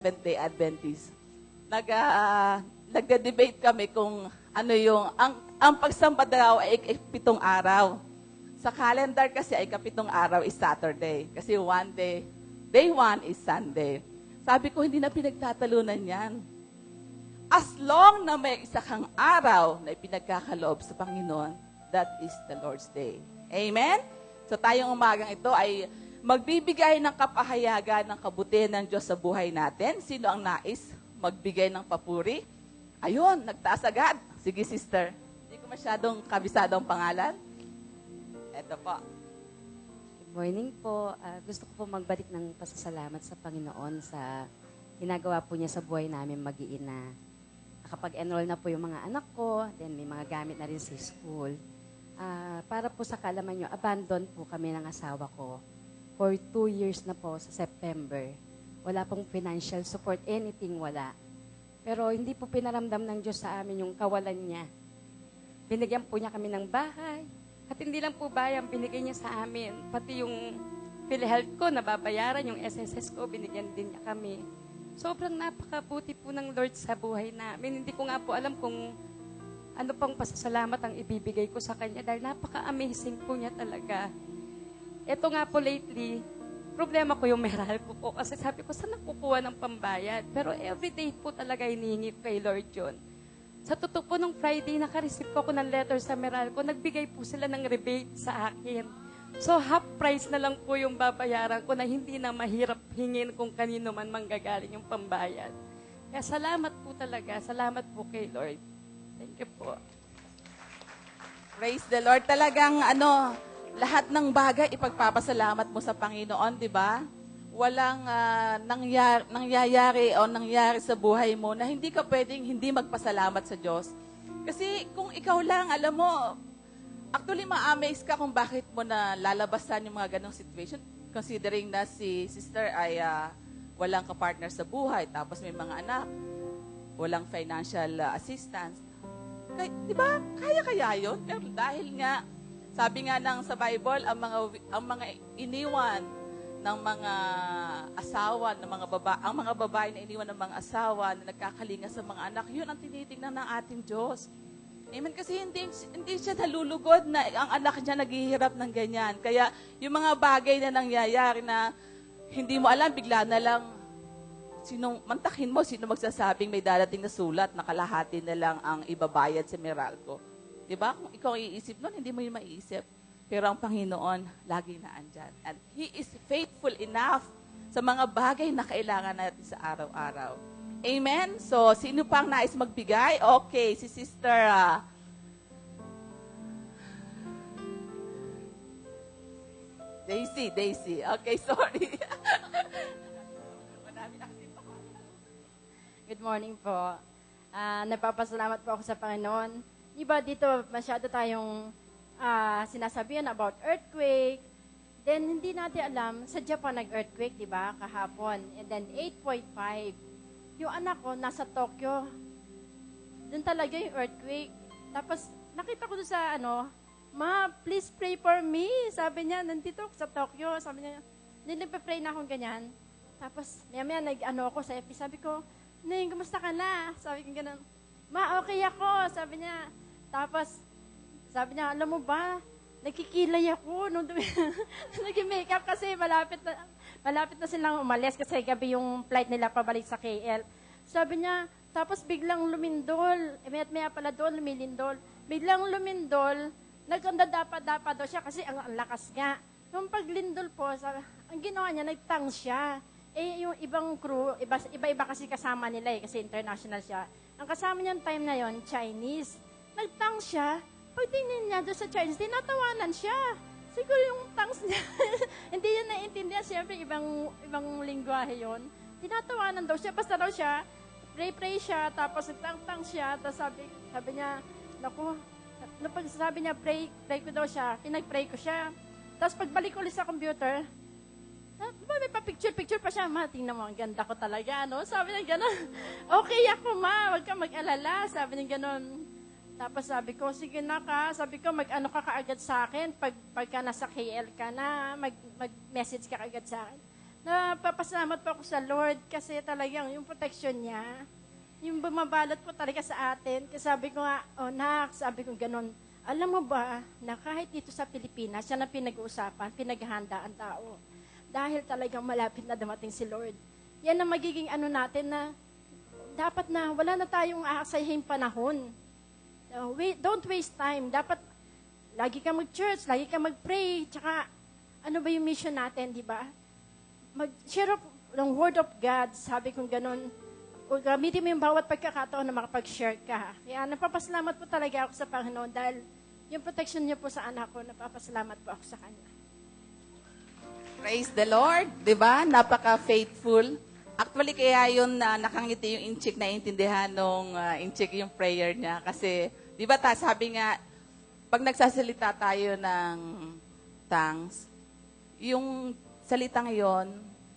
Seventh-day Adventist. Nagde-debate kami kung ano yung, ang pagsamba daw ay ikapitong araw. Sa calendar kasi ay ikapitong araw is Saturday. Kasi one day, day 1 is Sunday. Sabi ko, hindi na pinagtatalunan yan. As long na may isa kang araw na ipinagkakaloob sa Panginoon, that is the Lord's Day. Amen? So tayong umagang ito ay magbibigay ng kapahayagan ng kabutihan ng Diyos sa buhay natin. Sino ang nais magbigay ng papuri? Ayun, nagtaas agad. Sige, sister. Hindi ko masyadong kabisado ang pangalan. Ito po. Good morning po. Gusto ko po magbalik ng pasasalamat sa Panginoon sa ginagawa po niya sa buhay namin mag-iina. Nakapag-enroll na po yung mga anak ko, then may mga gamit na rin sa school. Para po sa kaalaman nyo, abandon po kami ng asawa ko. For 2 years na po sa September. Wala pong financial support, anything wala. Pero hindi po pinaramdam ng Diyos sa amin yung kawalan niya. Binigyan po niya kami ng bahay. At hindi lang po bayan, binigay niya sa amin. Pati yung PhilHealth ko, nababayaran. Yung SSS ko, binigyan din niya kami. Sobrang napakabuti po ng Lord sa buhay namin. Hindi ko nga po alam kung ano pang pasasalamat ang ibibigay ko sa Kanya. Dahil napaka-amazing po niya talaga. Ito nga po lately, problema ko yung Meralco po. Kasi sabi ko, saan nakukuha ng pambayad? Pero everyday po talaga hinihingi kay Lord yun. Sa totoo po, nung Friday, naka-receive ko ng letter sa Meralco, nagbigay po sila ng rebate sa akin. So, half price na lang po yung babayaran ko na hindi na mahirap hingin kung kanino man manggagaling yung pambayad. Kaya salamat po talaga. Salamat po kay Lord. Thank you po. Praise the Lord. Talagang lahat ng bagay ipagpapasalamat mo sa Panginoon, di ba? Walang nangyayari sa buhay mo na hindi ka pwedeng hindi magpasalamat sa Diyos. Kasi kung ikaw lang, alam mo, actually ma-amaze ka kung bakit mo na lalabasan yung mga ganong situation. Considering na si sister ay walang kapartner sa buhay, tapos may mga anak, walang financial assistance. Di ba? Kaya yun? Pero dahil nga, sabi nga sa Bible, ang mga iniwan ng mga asawa, ang mga babae na iniwan ng mga asawa na nagkakalinga sa mga anak, yun ang tinitingnan ng ating Diyos. Amen? Kasi hindi siya nalulugod na ang anak niya naghihirap ng ganyan. Kaya yung mga bagay na nangyayari na hindi mo alam, bigla na lang, mantakin mo, sino magsasabing may darating na sulat na kalahati na lang ang ibabayad sa Meralco. Diba? Kung ikaw iisip nun, hindi mo yung maiisip. Pero ang Panginoon, lagi na andyan. And He is faithful enough sa mga bagay na kailangan natin sa araw-araw. Amen? So, sino pang nais magbigay? Okay, si Sister Daisy. Okay, sorry. Good morning po. Nagpapasalamat po ako sa Panginoon. Diba dito masyado tayong sinasabihan about earthquake. Then hindi natin alam, sa Japan nag-earthquake, diba, kahapon. And then 8.5. Yung anak ko nasa Tokyo. Doon talaga yung earthquake. Tapos nakita ko doon sa Ma, please pray for me. Sabi niya, nandito ako sa Tokyo. Sabi niya, nagpe-pray na akong ganyan. Tapos maya ako sa FB. Sabi ko, Neng, kumusta ka na? Sabi ko ganun. Ma, okay ako. Sabi niya. Tapos, sabi niya, alam mo ba, nagkikilay ako nung nag-makeup kasi malapit na silang umalis kasi gabi yung flight nila pabalik sa KL. Sabi niya, tapos biglang lumindol. Maya pala doon, lumilindol. Biglang lumindol, nagkandadapa-dapa daw siya kasi ang lakas nga. Nung paglindol po, ang ginawa niya, nagtang siya. Yung ibang crew, iba-iba kasi kasama nila kasi international siya. Ang kasama niya time na yon Chinese. Nagtang siya. Pagtingin niya doon sa Chinese, tinatawanan siya. Siguro yung tangs niya, hindi niya naiintindihan. Siyempre, ibang lingwahe yon. Tinatawanan daw siya. Basta daw siya, pray siya, tapos nagtang siya. Tapos sabi niya, naku, sabi niya, pray ko daw siya. Pinag-pray ko siya. Tapos pagbalik ulit sa computer, may pa-picture pa siya. Ma, tingnan mo, ang ganda ko talaga, no? Sabi niya gano'n, okay ako, ma, huwag ka mag-alala. Sabi niya gano'n. Tapos sabi ko, sige na ka. Sabi ko, mag-ano ka kaagad sa akin. Pagka nasa KL ka na, mag-message ka kaagad sa akin. Napapasalamat po ako sa Lord kasi talagang yung protection niya, yung bumabalot po talaga sa atin. Kasi sabi ko nga, oh nak, sabi ko ganun, alam mo ba na kahit dito sa Pilipinas, yan ang pinag-uusapan, pinaghahanda ang tao. Dahil talagang malapit na dumating si Lord. Yan ang magiging ano natin na dapat na wala na tayong aasayahin panahon. Don't waste time. Dapat lagi kang mag-church, lagi kang mag-pray, tsaka ano ba yung mission natin, di ba? Mag-share of ng Word of God, sabi kong ganun. O gamitin mo yung bawat pagkakataon na makapag-share ka. Kaya napapasalamat po talaga ako sa Panginoon dahil yung protection niyo po sa anak ko, napapasalamat po ako sa Kanya. Praise the Lord, 'di ba? Napaka-faithful. Actually, kaya yun na nakangiti yung inchik na intindihan nung inchik yung prayer niya. Kasi, 'di ba sabi nga, pag nagsasalita tayo ng tongues, yung salitang yon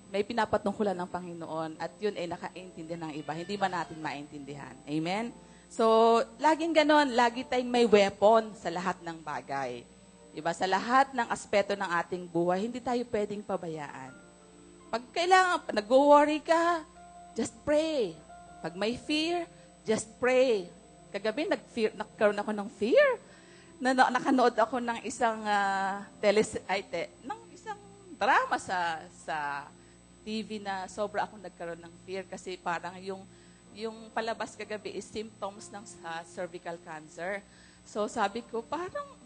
may pinapatungkulan ng Panginoon at yun ay nakaintindihan ng iba. Hindi ba natin maintindihan? Amen? So, laging ganon, lagi tayong may weapon sa lahat ng bagay. Diba? Sa lahat ng aspeto ng ating buhay, hindi tayo pwedeng pabayaan. Pag kailangan, nag-worry ka, just pray. Pag may fear, just pray. Kagabi, nagkaroon ako ng fear. Nakanood ako ng isang ng isang drama sa TV na sobra akong nagkaroon ng fear kasi parang yung palabas kagabi is symptoms ng cervical cancer. So sabi ko, parang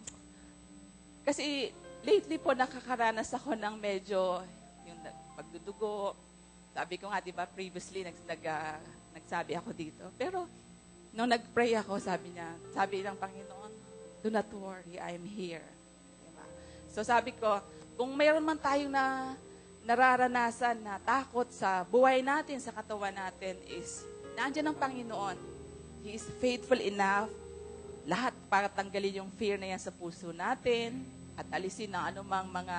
kasi lately po nakakaranas ako ng medyo yung pagdudugo. Sabi ko nga, di ba, previously nagsabi ako dito. Pero nung nag-pray ako, sabi ng Panginoon, do not worry, I am here. Diba? So sabi ko, kung mayroon man tayong nararanasan na takot sa buhay natin, sa katawan natin, is nandiyan ang Panginoon. He is faithful enough lahat para tanggalin yung fear na yan sa puso natin at alisin ang anumang mga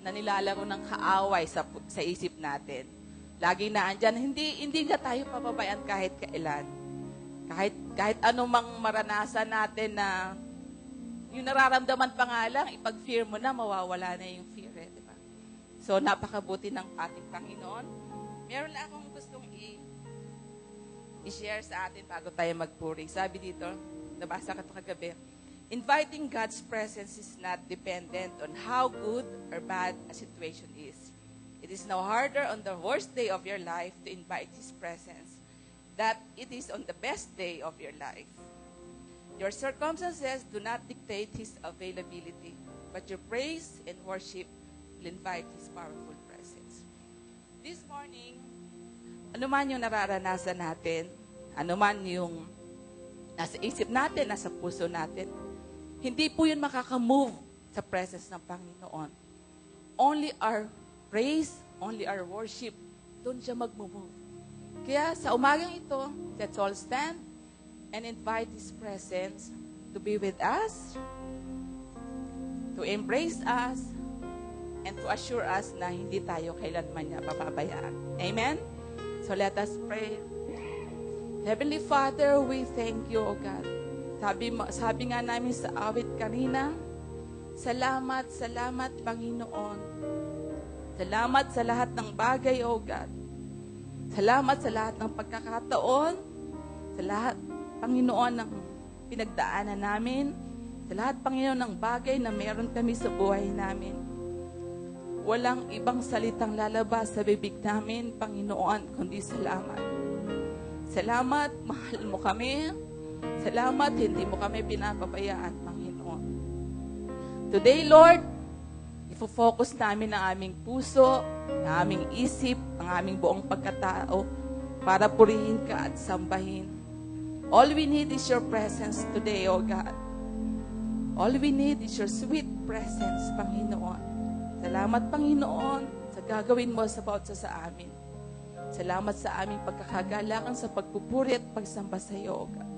nilalaro ng kaaway sa isip natin. Laging naandyan, hindi nga tayo pababayaan kahit kailan. Kahit anumang maranasan natin na yung nararamdaman pa nga lang, ipag-fear mo na, mawawala na yung fear. Diba? So, napakabuti ng ating Panginoon. Meron lang akong gustong i-share sa atin bago tayo magpuri. Sabi dito, nabasa ko ito kagabi, inviting God's presence is not dependent on how good or bad a situation is. It is no harder on the worst day of your life to invite His presence that it is on the best day of your life. Your circumstances do not dictate His availability, but your praise and worship will invite His powerful presence. This morning, ano man yung nararanasan natin, ano man yung nasa isip natin, nasa puso natin, hindi po yun makakamove sa presence ng Panginoon. Only our praise, only our worship, doon siya mag-move. Kaya sa umagang ito, let's all stand and invite His presence to be with us, to embrace us, and to assure us na hindi tayo kailanman niya papabayaan. Amen? So let us pray. Heavenly Father, we thank you, O God. Sabi nga namin sa awit kanina, salamat, salamat, Panginoon. Salamat sa lahat ng bagay, O God. Salamat sa lahat ng pagkakataon, sa lahat, Panginoon, ng pinagdaanan namin, sa lahat, Panginoon, ng bagay na meron kami sa buhay namin. Walang ibang salitang lalabas sa bibig namin, Panginoon, kundi salamat. Salamat, mahal mo kami. Salamat, hindi mo kami pinapabayaan, Panginoon. Today, Lord, ifo-focus namin ang aming puso, ang aming isip, ang aming buong pagkatao para purihin ka at sambahin. All we need is your presence today, O God. All we need is your sweet presence, Panginoon. Salamat, Panginoon, sa gagawin mo sa bawat sa amin. Salamat sa aming pagkakagalakan sa pagpupuri at pagsamba sa iyo, O God.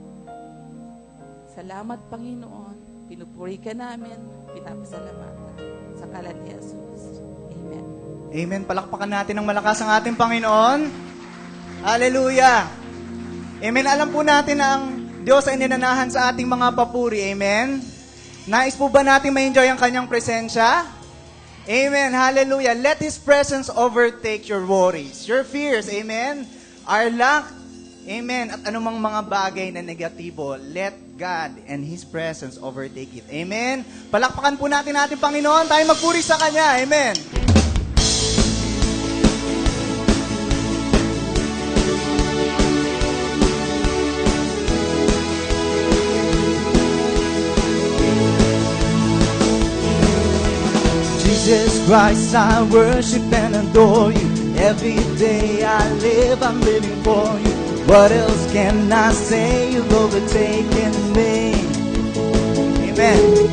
Salamat, Panginoon. Pinupuri ka namin, pinapasalamatan. Sa ngalan ni Jesus. Amen. Amen. Palakpakan natin ng malakas ang ating Panginoon. Hallelujah. Amen. Alam po natin na ang Diyos ay ninanahan sa ating mga papuri. Amen. Nais po ba natin ma-enjoy ang kanyang presensya? Amen. Hallelujah. Let His presence overtake your worries, your fears. Amen. Our lack. Amen. At anumang mga bagay na negatibo, let God and His presence overtake it. Amen. Palakpakan po natin ating Panginoon. Tayo magpuri sa Kanya. Amen. Jesus Christ, I worship and adore you. Every day I live, I'm living for you. What else can I say? You've overtaken me. Amen.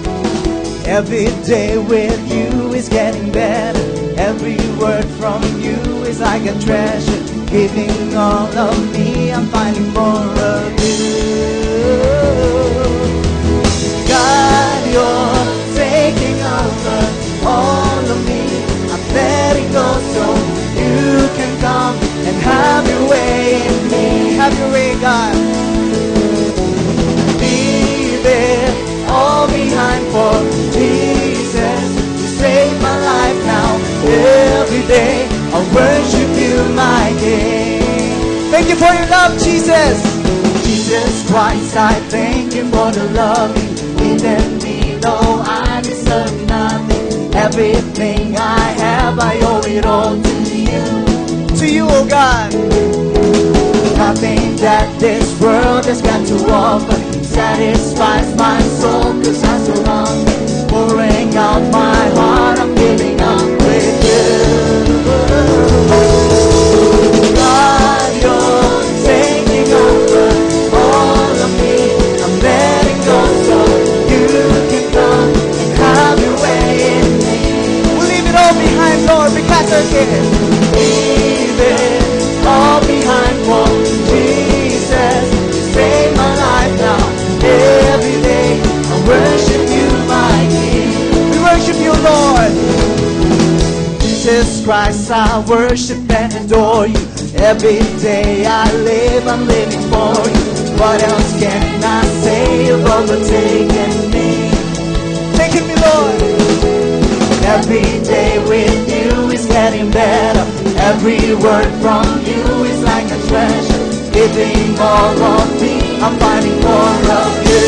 Every day with you is getting better. Every word from you is like a treasure. Giving all of me, I'm finding more of you. God, you're taking over all of me. I'm letting go so you can come and have your way in me. Have your way, God. Leave it all behind for Jesus. You save my life now. Every day I'll worship you, my King. Thank you for your love, Jesus. Jesus Christ, I thank you for the love you even me, though I deserve nothing. Everything I have, I owe it all to you. To you, oh God. Nothing that this world has got to offer satisfies my soul, 'cause I surrender. Pouring out my heart, I'm giving up with you. God, you're taking over all of me. I'm letting go so you can come and have your way in me. We'll leave it all behind, Lord, because we're here. Leave it all behind for Jesus. You save my life now. Every day I worship you, my King. We worship you, Lord. Jesus Christ, I worship and adore you. Every day I live, I'm living for you. What else can I say? You've overtaken me. Taking me, Lord. Every day with you is getting better. Every word from you is like a treasure. Giving all of me, I'm finding more of you.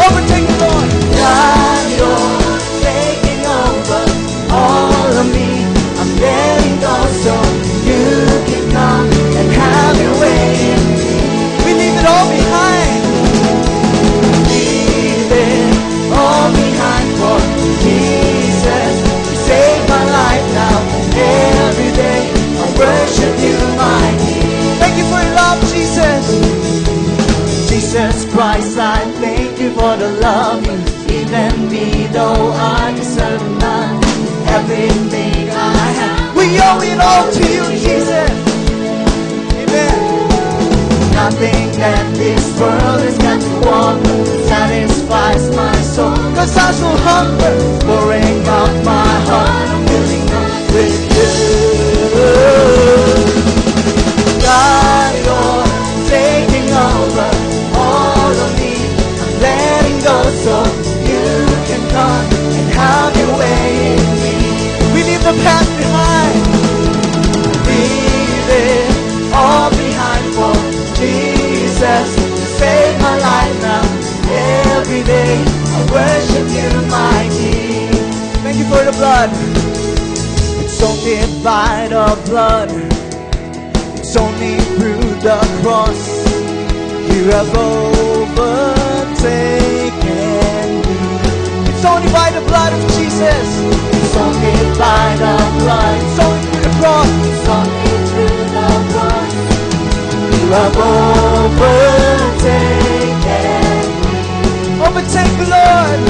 Overtake me, Lord. God, you're taking over all of me. I'm letting go so you can come and have your way in me. We leave it all behind. Leave it all behind for Jesus. You save my life now. Every day I worship you, my King. Thank you for your love, Jesus. Jesus Christ, I thank you for the love you given me, though I deserve none. Everything I have, we owe it all to you, Jesus. Amen. Nothing that this world has got to offer satisfies my soul, 'cause I so hunger, pouring out my heart, I'm filling up with you. God, you're taking over all of me. I'm letting go so you can come and have your way in me. We leave the past behind. Leave it all behind for Jesus. Save my life now. Every day I worship you, my King. Thank you for the blood. It's only by the blood. It's only through the cross you have overtaken me. It's only by the blood of Jesus. It's only by the blood. It's only through the cross. It's only through the cross you have overtaken me. Overtake the Lord.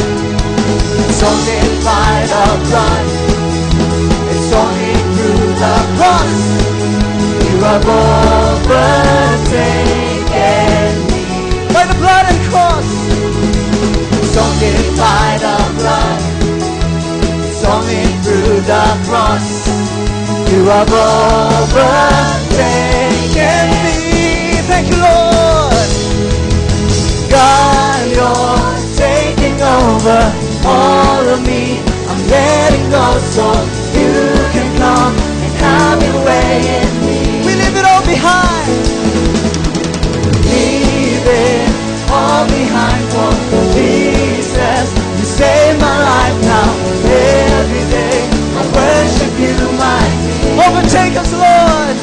It's only by the blood. It's only through the cross you have overtaken me. By the blood and cross. It's only by the blood. It's only through the cross you have overtaken me. Thank you, Lord. God, you're taking over all of me. I'm letting go so you can come and have your way in me. We leave it all behind. Leave it all behind for Jesus. You save my life now. Every day I worship you, my King. Overtake us, Lord.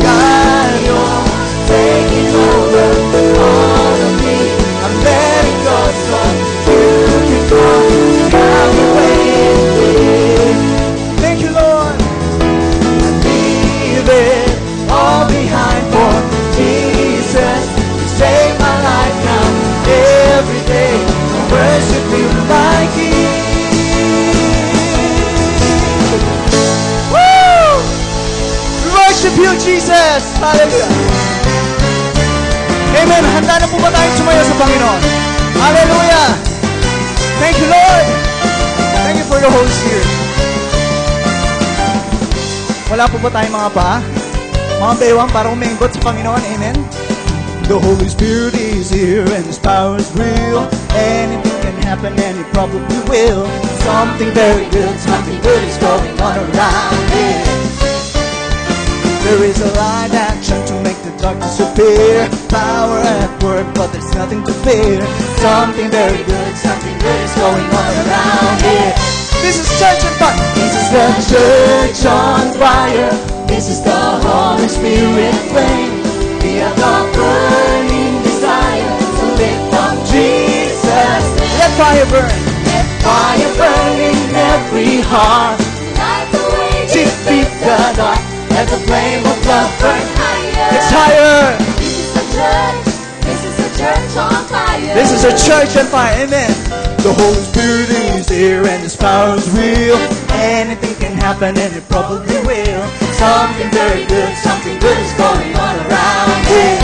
God, you're taking over all of me. I'm letting go so you can come and have your way in me. Thank you, Lord. I leave it all behind for Jesus. You save my life now. Every day I worship you, my King. Woo! We worship you, Jesus. Hallelujah. Amen. Handa na po ba tayong sumayo sa Panginoon? Hallelujah. Thank you, Lord. Thank you for the Holy Spirit. Wala po ba tayong mga paa? Mga bewang para umiingot sa Panginoon. Amen. The Holy Spirit is here and His power is real. Anything can happen and it probably will. Something very good, something good is going on around here. There is a light action to make the darkness appear. Power at work, but there's nothing to fear. Something very good is going on around here. This is church on fire. This is the church on fire. This is the Holy Spirit flame. We have the burning desire to lift up Jesus. Let fire burn. Let fire burn in every heart. Light the way, defeat the dark. Let the flame of love burn higher. It's higher. This is the church. This is the church on fire. This is a church on fire. Amen. The Holy Spirit is here and His power is real. Anything can happen and it probably will. Something very good, something good is going on around here.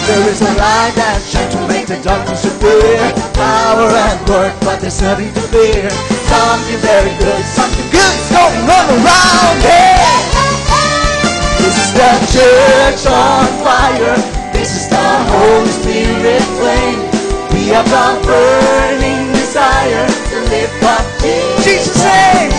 There is a light that shines to make the darkness appear. Power at work, but there's nothing to fear. Something very good is going on around here. This is the church on fire. This is the Holy Spirit flame. We have the burning desire to lift up Jesus' name.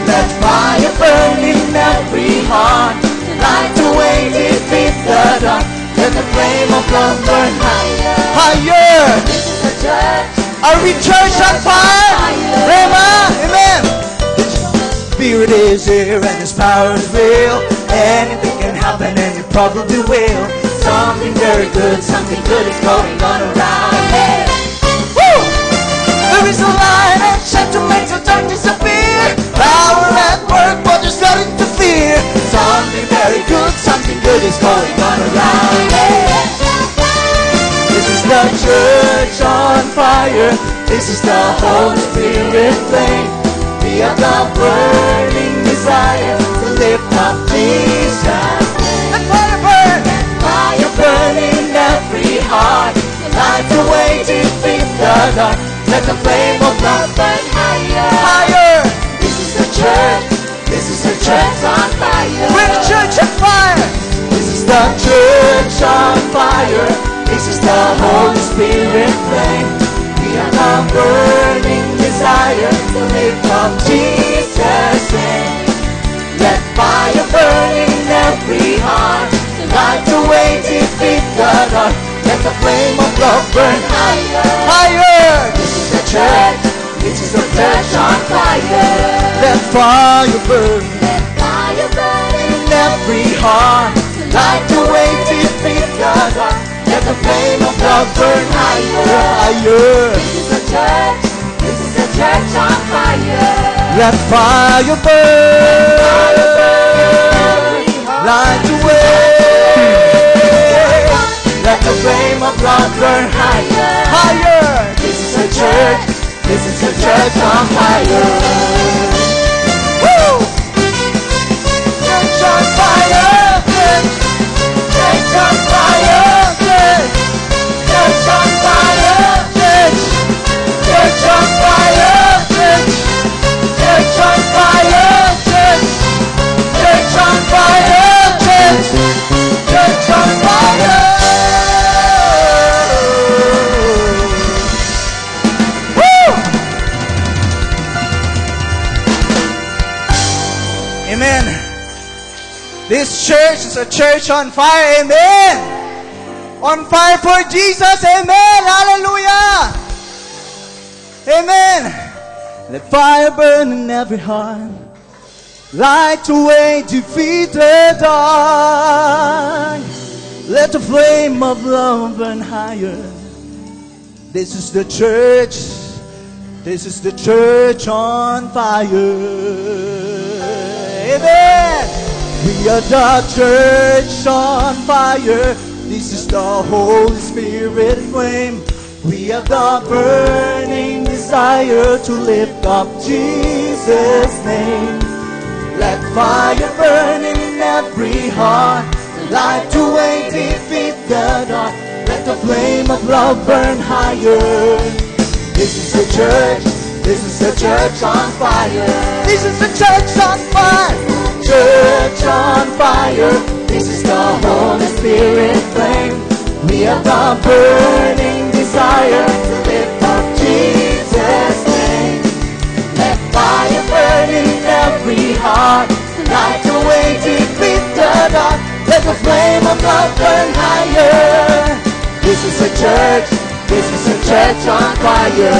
Let fire burn in every heart. Light the way, defeat the dark. Let the flame of love burn higher. Higher. This is the church. Are we church on fire? Rema, amen. The Spirit is here and His power is real. Anything can happen and it probably will. Something very good is going on around here. Woo! There is a light and shine to make the darkness appear. Power at work, but there's nothing to fear. Something very good is going on around here. This is the church on fire. This is the Holy Spirit flame. We have the burning desire to lift up Jesus. Let fire burn. Let fire burn in every heart. Light the way, defeat the dark. Let the flame of love burn higher. Higher. This is the church. This is the church on fire. We're the church on fire. This is the church on fire. This is the Holy Spirit flame. We have a burning desire to lift up Jesus' name. Let fire burn in every heart. Light the way, defeat the dark. Let the flame of love burn higher. Higher. This is the church. This is the church on fire. Let fire burn. Let fire burn in every heart. Light the way, defeat the dark. Let the flame of love burn higher. Higher. This is the church. This is the church on fire. Let fire burn. Light the way. Let the flame of love burn higher. Higher. This is the church. This is the church on fire. Woo! Church on fire. Church on fire. Church on fire. Church on fire. Church on fire. Church on fire. Church on fire. Woo! Amen. This church is a church on fire. Amen. On fire for Jesus. Amen. Hallelujah. Amen. Let fire burn in every heart. Light away, defeat the dark. Let the flame of love burn higher. This is the church. This is the church on fire. Amen. We are the church on fire. This is the Holy Spirit flame. We have the burning desire to lift up Jesus' name. Let fire burn in every heart. Light to way defeat the dark. Let the flame of love burn higher. This is the church. This is the church on fire. This is the church on fire. Church on fire. This is the Holy Spirit flame. We have the burning desire to lift up Jesus' name. Let fire burn in every heart. Light the way, defeat the dark. Let the flame of love burn higher. This is a church. This is a church on fire.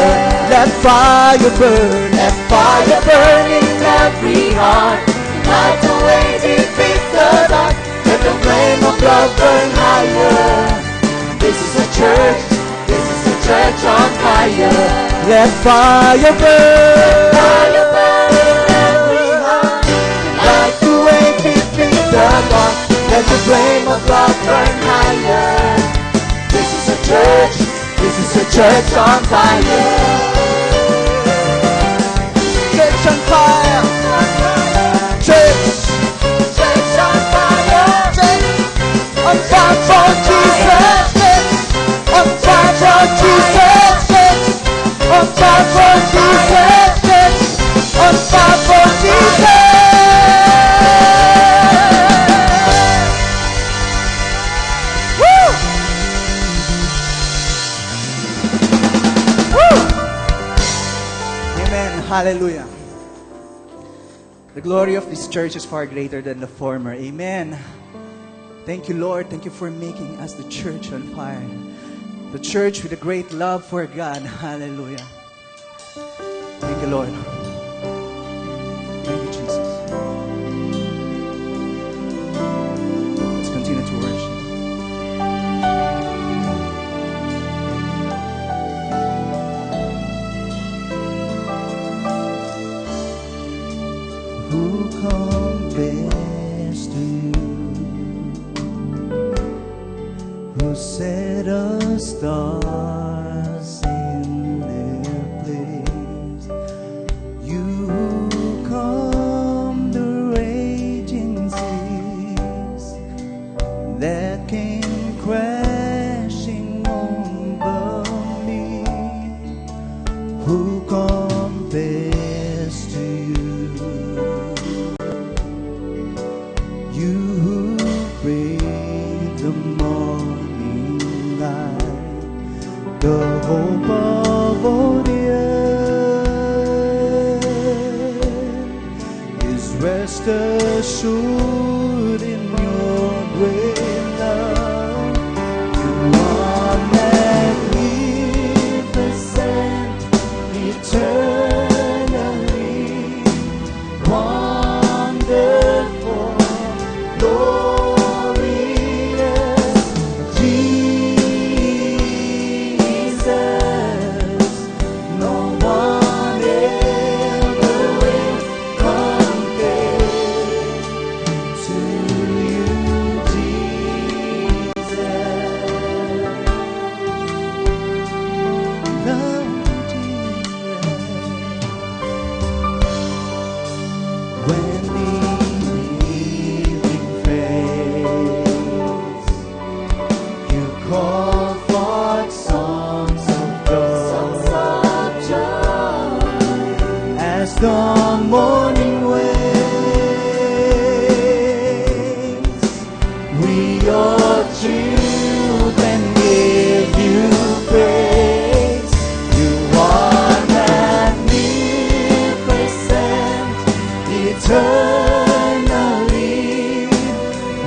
Let fire burn. Let fire burn in every heart. Light the way, defeat the dark. Let the flame of love burn higher. This is a church. This is a church on fire. Let fire burn. Fire burn in every heart. Light the way, defeat the dark. Let the flame of love burn higher. This is a church. This is a church on fire. Church on fire. Church. Church on fire. Church on fire for Jesus. Church on fire for Jesus. Church on fire for Jesus. Church on fire for Jesus. Hallelujah. The glory of this church is far greater than the former. Amen. Thank you, Lord. Thank you for making us the church on fire. The church with a great love for God. Hallelujah. Thank you, Lord. Thank you, Jesus. Let's continue to worship. Who compares to you? Who set a stars in their place? You who calm the raging seas that came crashing over me. Who compares to you? You who bring the morning light, the hope of all the earth is rest assured in your great love. You are magnificent, eternally wonderful, glorious Jesus. No one ever will compare to you, Jesus.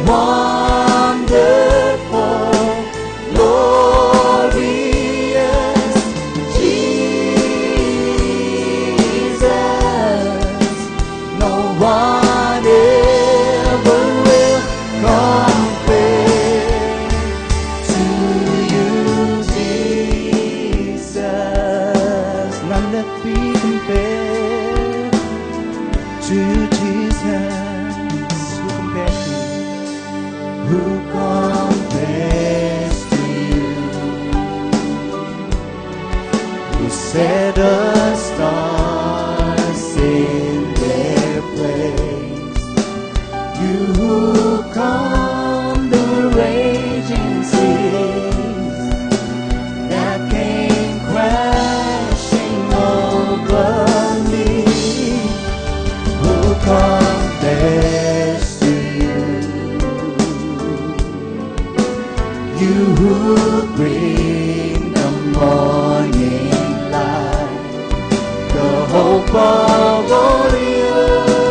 wonderful, glorious Jesus. No one ever will compare to you, Jesus. None that be compared to Jesus. Who compares to you? Who compares to you? Who set the stars in their place? You who calm the raging seas that came crashing over me. Who compares to you? You who bring the morning light, the hope of all the earth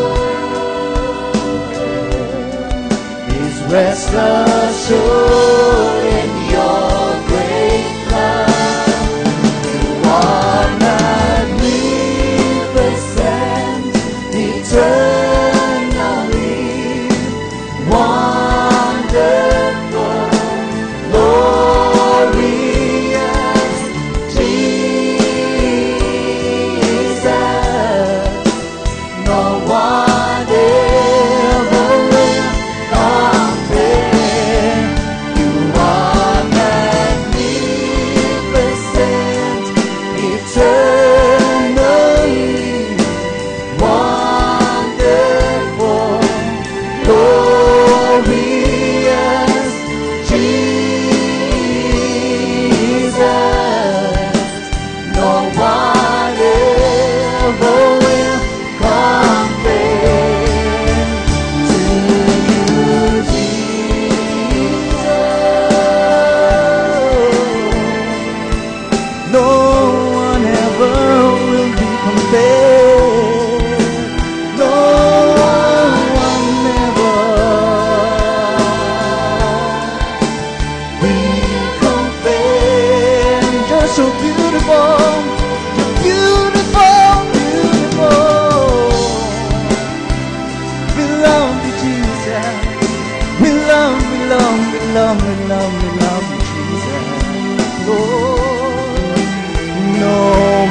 is rest assured in your great love. You are magnificent, eternally wonderful, glorious Jesus. No one ever will compare. You are magnificent, eternally wonderful, glorious Jesus. No one ever will compare to you, Jesus. No one ever will be compared. No one ever. We compare. You're so beautiful. You're beautiful, beautiful. We love you, Jesus. We love, we love, we love, we love, we love you, Jesus. Lord, no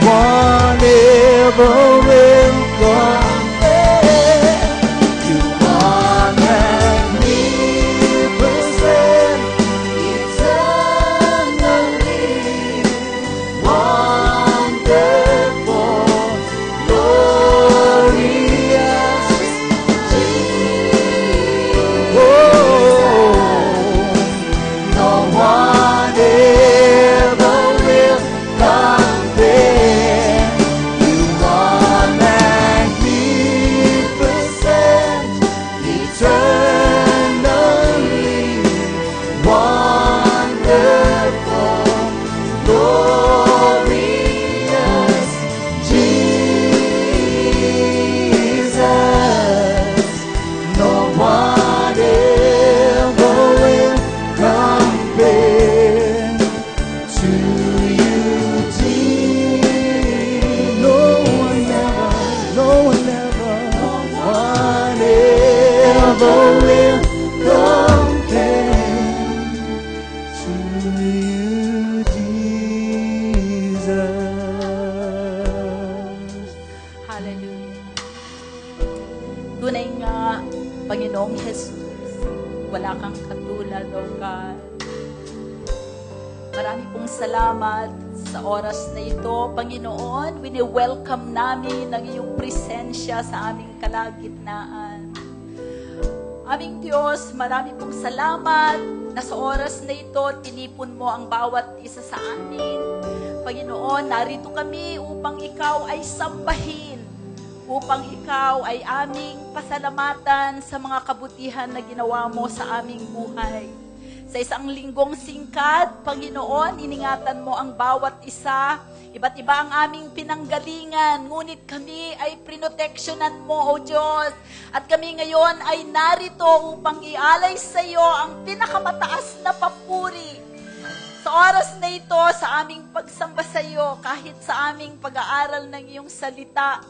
one ever will compare. You are magnificent, eternally wonderful, glorious Jesus. No one ever will compare. You are magnificent, eternally wonderful, glorious Jesus. No one ever will compare to you, Jesus. No one ever, no one ever, no one ever will compare to you, Jesus. Hallelujah. Tunay nga, Panginoong Jesus, wala kang katulad, O God. Marami pong salamat sa oras na ito, Panginoon. Wini-welcome namin ang iyong presensya sa aming kalagitnaan. Aming Diyos, marami pong salamat na sa oras na ito, tinipon mo ang bawat isa sa amin. Panginoon, narito kami upang ikaw ay sambahin, upang ikaw ay aming pasalamatan sa mga kabutihan na ginawa mo sa aming buhay. Sa isang linggong singkad, Panginoon, iningatan mo ang bawat isa. Iba't iba ang aming pinanggalingan, ngunit kami ay prinoteksyonan mo, O Diyos. At kami ngayon ay narito upang ialay sa iyo ang pinakamataas na papuri. Sa oras na ito, sa aming pagsamba sa iyo, kahit sa aming pag-aaral ng iyong salita,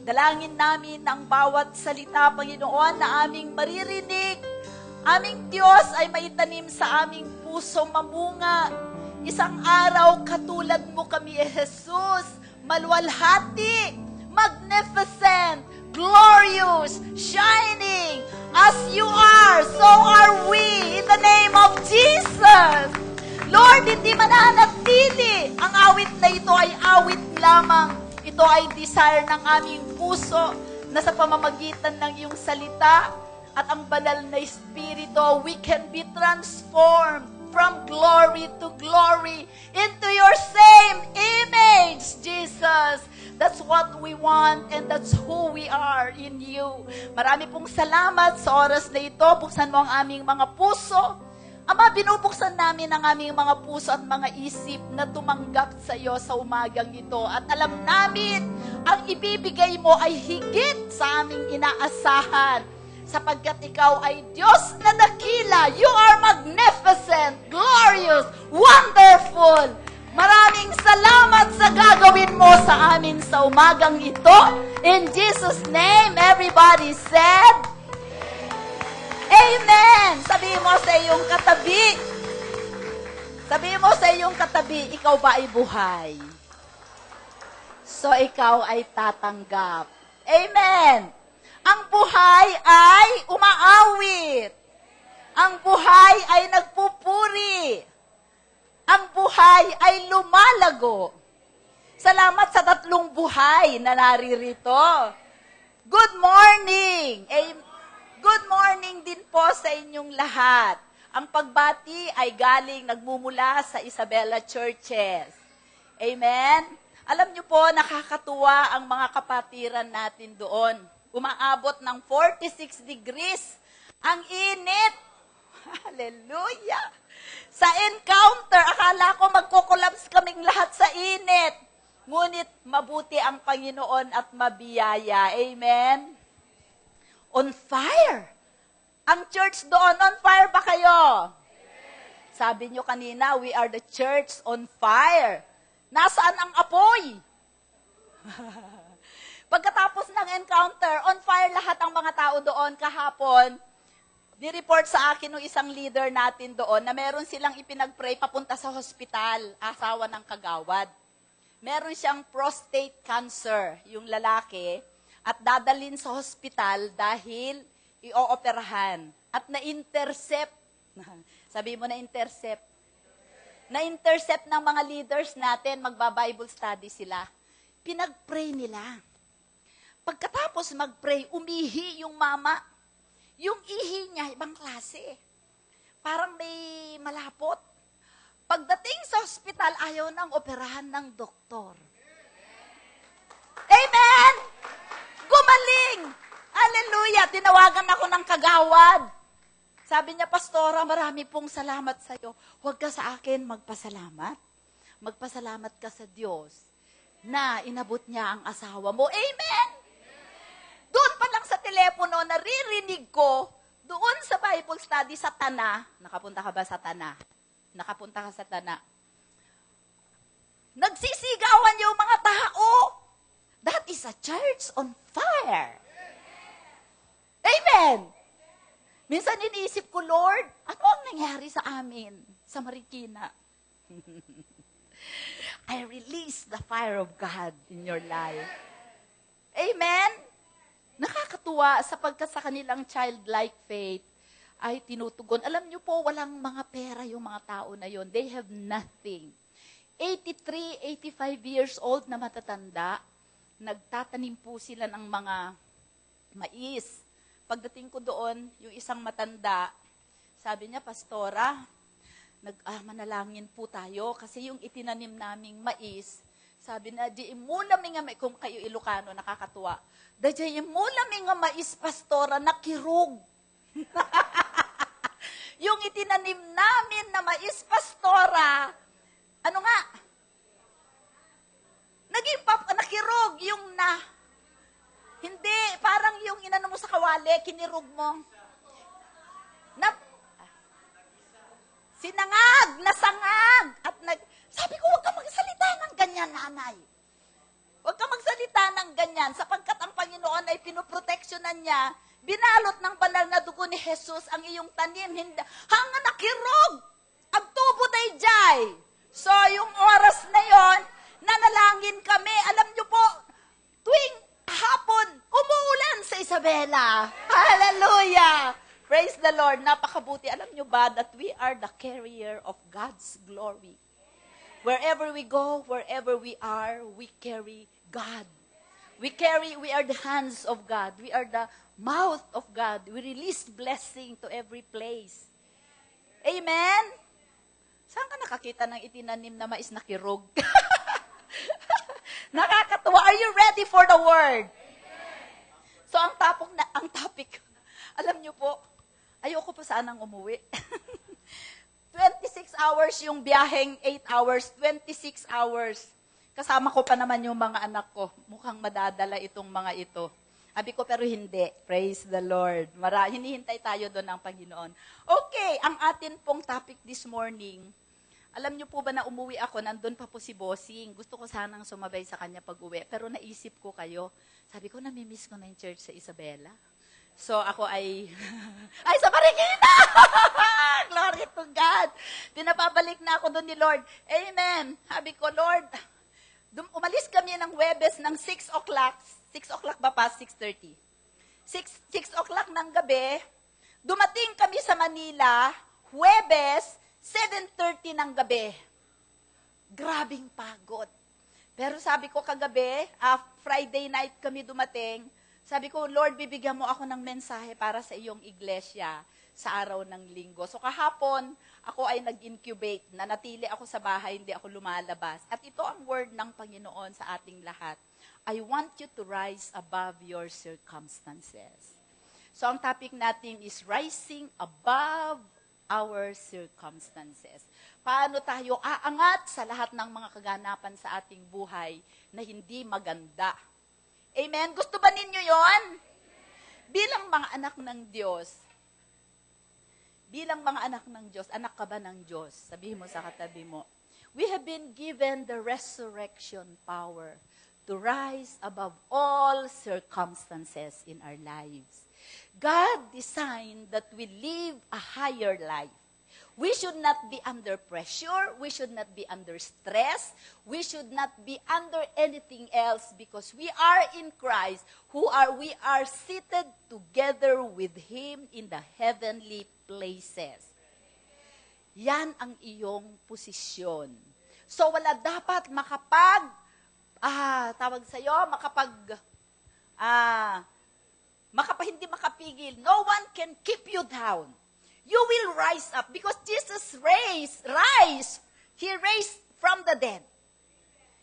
dalangin namin ang bawat salita, Panginoon, na aming maririnig. Aming Diyos ay maitanim sa aming puso mamunga. Isang araw katulad mo kami, Jesus, maluwalhati, magnificent, glorious, shining. As you are, so are we, in the name of Jesus. Lord, hindi mananatili. Ang awit na ito ay awit lamang. Ito ay desire ng aming puso na sa pamamagitan ng iyong salita at ang banal na Espiritu, we can be transformed from glory to glory into your same image, Jesus. That's what we want and that's who we are in you. Marami pong salamat sa oras na ito. Buksan mo ang aming mga puso. Ama, binubuksan namin ang aming mga puso at mga isip na tumanggap sa iyo sa umagang ito. At alam namin, ang ibibigay mo ay higit sa aming inaasahan. Sapagkat ikaw ay Diyos na dakila. You are magnificent, glorious, wonderful. Maraming salamat sa gagawin mo sa amin sa umagang ito. In Jesus' name, everybody said, Amen! Sabihin mo sa iyong katabi. Sabihin mo sa iyong katabi, ikaw ba ay buhay? So, ikaw ay tatanggap. Amen! Ang buhay ay umaawit. Ang buhay ay nagpupuri. Ang buhay ay lumalago. Salamat sa tatlong buhay na naririto. Good morning! Good morning din po sa inyong lahat. Ang pagbati ay galing, nagmumula sa Isabela Churches. Amen? Alam niyo po, nakakatuwa ang mga kapatiran natin doon. Umaabot ng 46 degrees. Ang init. Hallelujah. Sa encounter, akala ko magko-collapse kaming lahat sa init. Ngunit mabuti ang Panginoon at mabiyaya. Amen? On fire. Ang church doon, on fire ba kayo? Sabi nyo kanina, we are the church on fire. Nasaan ang apoy? Pagkatapos ng encounter, on fire lahat ang mga tao doon kahapon. Ni-report sa akin ng isang leader natin doon na meron silang ipinag-pray papunta sa hospital, asawa ng kagawad. Meron siyang prostate cancer, yung lalaki, at dadalhin sa hospital dahil i-ooperahan. At na-intercept, sabi mo na-intercept, na-intercept ng mga leaders natin, magba-Bible study sila. Pinag-pray nila. Pagkatapos mag-pray, umihi yung mama. Yung ihi niya, ibang klase. Parang may malapot. Pagdating sa hospital, ayaw nang operahan ng doktor. Amen! Gumaling! Hallelujah! Tinawagan ako ng kagawad. Sabi niya, Pastora, marami pong salamat sa iyo. Huwag ka sa akin magpasalamat. Magpasalamat ka sa Diyos na inabot niya ang asawa mo. Amen! Doon pa lang sa telepono, naririnig ko, doon sa Bible study sa Tana, nakapunta ka ba sa Tana? Nakapunta ka sa Tana. Nagsisigawan yung mga tao. That is a church on fire. Amen! Minsan iniisip ko, Lord, ano ang nangyari sa amin sa Marikina? I release the fire of God in your life. Amen? Nakakatuwa sapagkat sa kanilang childlike faith ay tinutugon. Alam niyo po, walang mga pera yung mga tao na yon. They have nothing. 83, 85 years old na matatanda, nagtatanim po sila ng mga mais. Pagdating ko doon, yung isang matanda, sabi niya, Pastora, manalangin po tayo kasi yung itinanim naming mais, sabi na, di imulami nga mais, kung kayo Ilocano, nakakatuwa, di imulami nga mais, Pastora, nakirog. Yung itinanim namin na mais pastora, ano nga? Naging nakirog yung hindi, parang yung inano mo sa kawali, kinirog mo. Nasangag. At sabi ko, huwag ka magsalita ng ganyan, nanay. Huwag ka magsalita ng ganyan, sapagkat ang Panginoon ay pinoproteksyonan niya, binalot ng banal na dugo ni Jesus ang iyong tanim, hanga nakirog, agtubo dayjay. So, yung oras na yon, nanalangin kami. Alam niyo po, tuwing hapon, umuulan sa Isabela. Hallelujah! Praise the Lord. Napakabuti. Alam niyo ba that we are the carrier of God's glory? Wherever we go, wherever we are, we carry God. We are the hands of God. We are the mouth of God. We release blessing to every place. Amen? Saan ka nakakita ng itinanim na mais na kirog? Nakakatuwa. Are you ready for the word? So, ang topic, alam niyo po, ayoko po sanang umuwi. 26 hours yung biyaheng 8 hours, 26 hours. Kasama ko pa naman yung mga anak ko. Mukhang madadala itong mga ito. Sabi ko, pero hindi. Praise the Lord. Hinihintay tayo doon ng Panginoon. Okay, ang atin pong topic this morning, alam niyo po ba na umuwi ako, nandun pa po si Bossing. Gusto ko sanang sumabay sa kanya pag-uwi. Pero naisip ko kayo, sabi ko, namimiss ko na yung church sa Isabela. So ako ay sa Marikina! Glory to God! Pinapabalik na ako doon ni Lord. Amen! Sabi ko, Lord, umalis kami ng Huwebes ng 6 o'clock. 6 o'clock ba pa? 6:30. 6 o'clock ng gabi. Dumating kami sa Manila, Huwebes, 7:30 ng gabi. Grabing pagod. Pero sabi ko kagabi, Friday night kami dumating, sabi ko, Lord, bibigyan mo ako ng mensahe para sa iyong iglesia sa araw ng linggo. So kahapon, ako ay nag-incubate, nanatili ako sa bahay, hindi ako lumalabas. At ito ang word ng Panginoon sa ating lahat. I want you to rise above your circumstances. So ang topic natin is rising above our circumstances. Paano tayo aangat sa lahat ng mga kaganapan sa ating buhay na hindi maganda? Amen? Gusto ba ninyo yon? Bilang mga anak ng Diyos, anak ka ba ng Diyos? Sabihin mo sa katabi mo, we have been given the resurrection power to rise above all circumstances in our lives. God designed that we live a higher life. We should not be under pressure. We should not be under stress. We should not be under anything else because we are in Christ, we are seated together with Him in the heavenly places. Yan ang iyong posisyon. So wala dapat hindi makapigil. No one can keep you down. You will rise up because Jesus rise. He raised from the dead.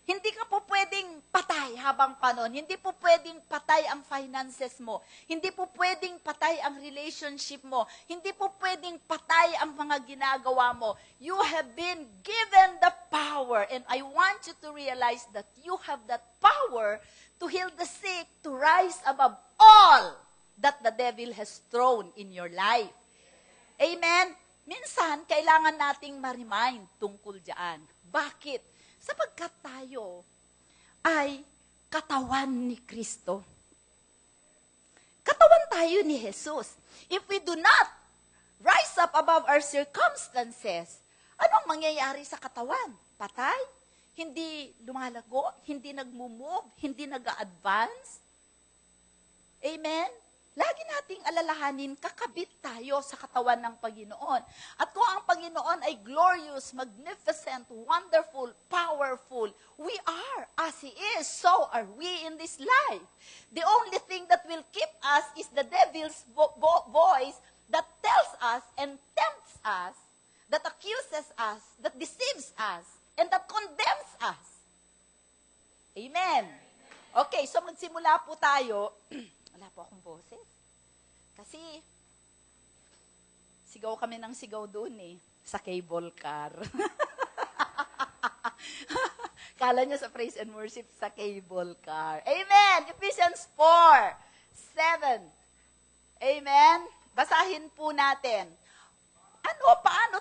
Hindi ka po pwedeng patay habang panahon. Hindi po pwedeng patay ang finances mo. Hindi po pwedeng patay ang relationship mo. Hindi po pwedeng patay ang mga ginagawa mo. You have been given the power and I want you to realize that you have that power to heal the sick, to rise above all that the devil has thrown in your life. Amen? Minsan, kailangan nating ma-remind tungkol diyan. Bakit? Sapagkat tayo ay katawan ni Kristo. Katawan tayo ni Jesus. If we do not rise up above our circumstances, anong mangyayari sa katawan? Patay? Hindi lumalago? Hindi nagmumove? Hindi nag-a-advance? Amen? Lagi nating alalahanin, kakabit tayo sa katawan ng Panginoon. At kung ang Panginoon ay glorious, magnificent, wonderful, powerful, we are as He is, so are we in this life. The only thing that will keep us is the devil's voice that tells us and tempts us, that accuses us, that deceives us, and that condemns us. Amen. Okay, so magsimula po tayo. Wala po akong boses. Kasi, Sigaw kami ng sigaw doon eh, sa cable car. Kala nyo sa praise and worship sa cable car. Amen! Ephesians 4:7. Amen? Basahin po natin.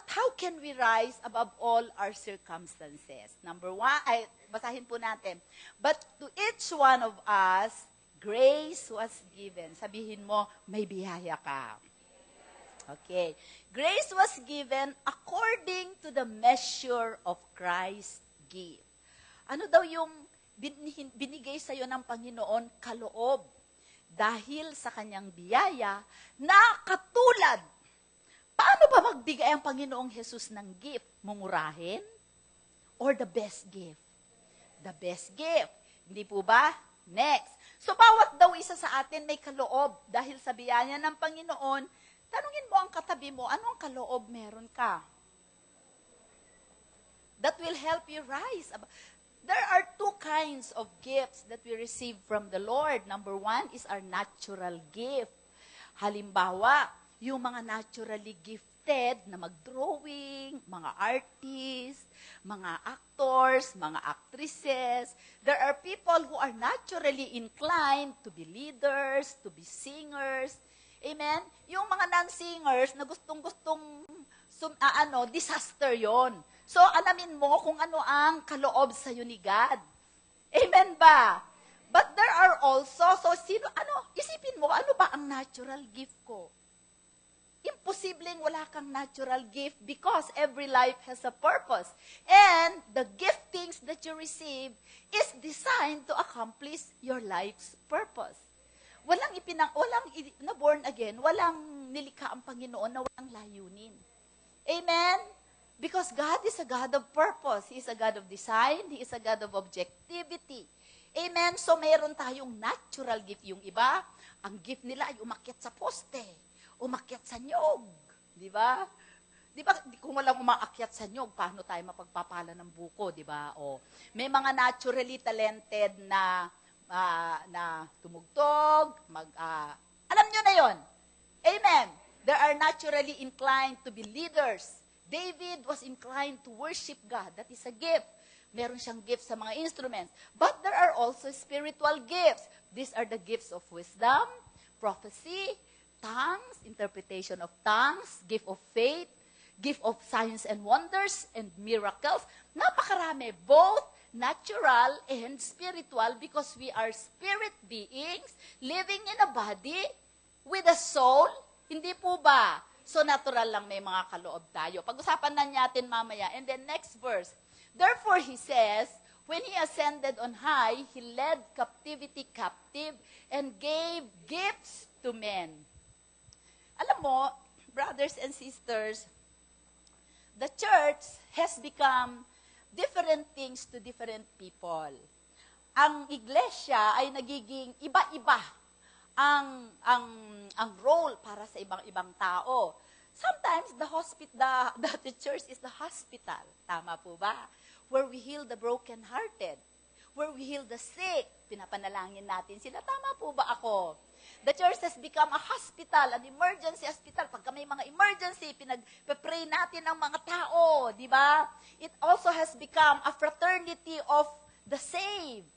How can we rise above all our circumstances? Number 1, basahin po natin. But to each one of us, grace was given. Sabihin mo, may biyaya ka. Okay. Grace was given according to the measure of Christ's gift. Ano daw yung binigay sa'yo ng Panginoon kaloob dahil sa kanyang biyaya na katulad. Paano ba magbigay ang Panginoong Jesus ng gift? Mumurahin? Or the best gift? The best gift. Hindi po ba? Next. So, bawat daw isa sa atin may kaloob dahil sa biyaya ng Panginoon. Tanungin mo ang katabi mo, anong kaloob meron ka? That will help you rise. There are two kinds of gifts that we receive from the Lord. Number 1 is our natural gift. Halimbawa, yung mga naturally gifted na mag-drawing, mga artists, mga actors, mga actresses. There are people who are naturally inclined to be leaders, to be singers. Amen? Yung mga non-singers na gustong-gustong disaster yon. So, alamin mo kung ano ang kaloob sa'yo ni God. Amen ba? But there are also, isipin mo, ano ba ang natural gift ko? Imposibleng wala kang natural gift because every life has a purpose. And the giftings that you receive is designed to accomplish your life's purpose. Walang na born again, walang nilikha ang Panginoon na walang layunin. Amen? Because God is a God of purpose. He is a God of design. He is a God of objectivity. Amen? So, mayroon tayong natural gift. Yung iba, ang gift nila ay umakyat sa poste, umakyat sa nyog. Di ba? Di ba, kung walang umaakyat sa nyog, paano tayo mapagpapala ng buko, di ba? O, may mga naturally talented na tumugtog, alam nyo na yon. Amen. There are naturally inclined to be leaders. David was inclined to worship God. That is a gift. Meron siyang gifts sa mga instruments. But there are also spiritual gifts. These are the gifts of wisdom, prophecy, tongues, interpretation of tongues, gift of faith, gift of signs and wonders, and miracles. Napakarami, both natural and spiritual because we are spirit beings living in a body with a soul. Hindi po ba? So natural lang may mga kaloob tayo. Pag-usapan na natin mamaya. And then next verse. Therefore, he says, when he ascended on high, he led captivity captive and gave gifts to men. Alam mo, brothers and sisters, the church has become different things to different people. Ang iglesia ay nagiging iba-iba ang role para sa ibang tao. Sometimes the church is the hospital. Tama po ba? Where we heal the broken-hearted. Where we heal the sick. Pinapanalangin natin sila. Tama po ba ako? The church has become a hospital, an emergency hospital. Pagka may mga emergency, pinag-pray natin ang mga tao, di ba? It also has become a fraternity of the saved.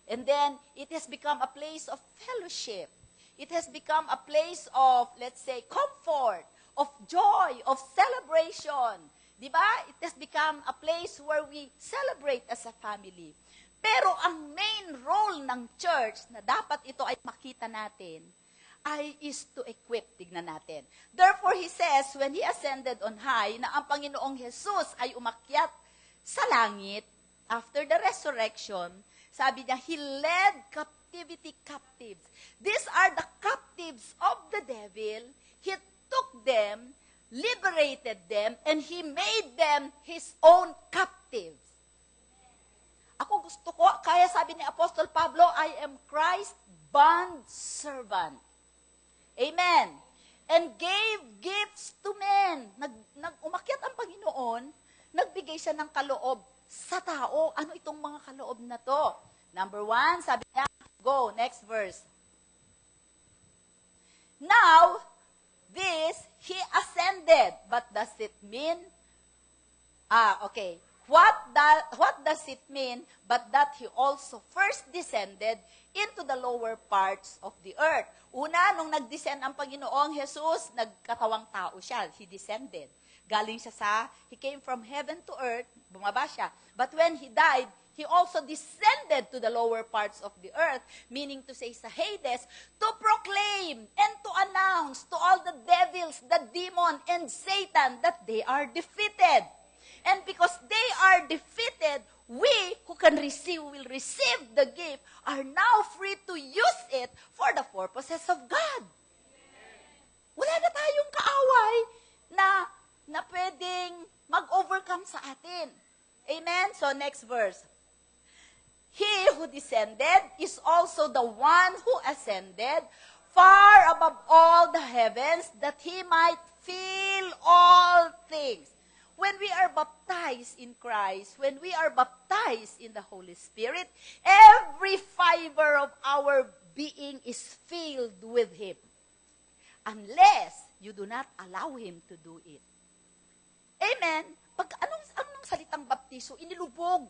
And then, it has become a place of fellowship. It has become a place of, let's say, comfort, of joy, of celebration. Di ba? It has become a place where we celebrate as a family. Pero ang main role ng church na dapat ito ay makita natin is to equip. Tignan natin. Therefore, he says, when he ascended on high, na ang Panginoong Jesus ay umakyat sa langit after the resurrection, sabi niya, he led captivity captives. These are the captives of the devil. He took them, liberated them, and he made them his own captives. Ako gusto ko, kaya sabi ni Apostle Pablo, I am Christ's bond servant. Amen. And gave gifts to men. Umakyat ang Panginoon, nagbigay siya ng kaloob sa tao. Ano itong mga kaloob na to? Number 1, sabi niya, go, next verse. Now, he ascended. descended. But does it mean? Okay. What does it mean? But that He also first descended into the lower parts of the earth. Una, nung nag-descend ang Panginoong Jesus, nagkatawang tao siya. He descended. Galing siya He came from heaven to earth, bumaba siya. But when He died, He also descended to the lower parts of the earth, meaning to say sa Hades, to proclaim and to announce to all the devils, the demon, and Satan that they are defeated. And because they are defeated, we who can receive, will receive the gift, are now free to use it for the purposes of God. Wala na tayong kaaway na pwedeng mag-overcome sa atin. Amen? So next verse. He who descended is also the one who ascended far above all the heavens, that He might fill all things. When we are baptized in Christ, when we are baptized in the Holy Spirit, every fiber of our being is filled with Him. Unless you do not allow Him to do it. Amen? Anong salitang baptiso? Inilubog.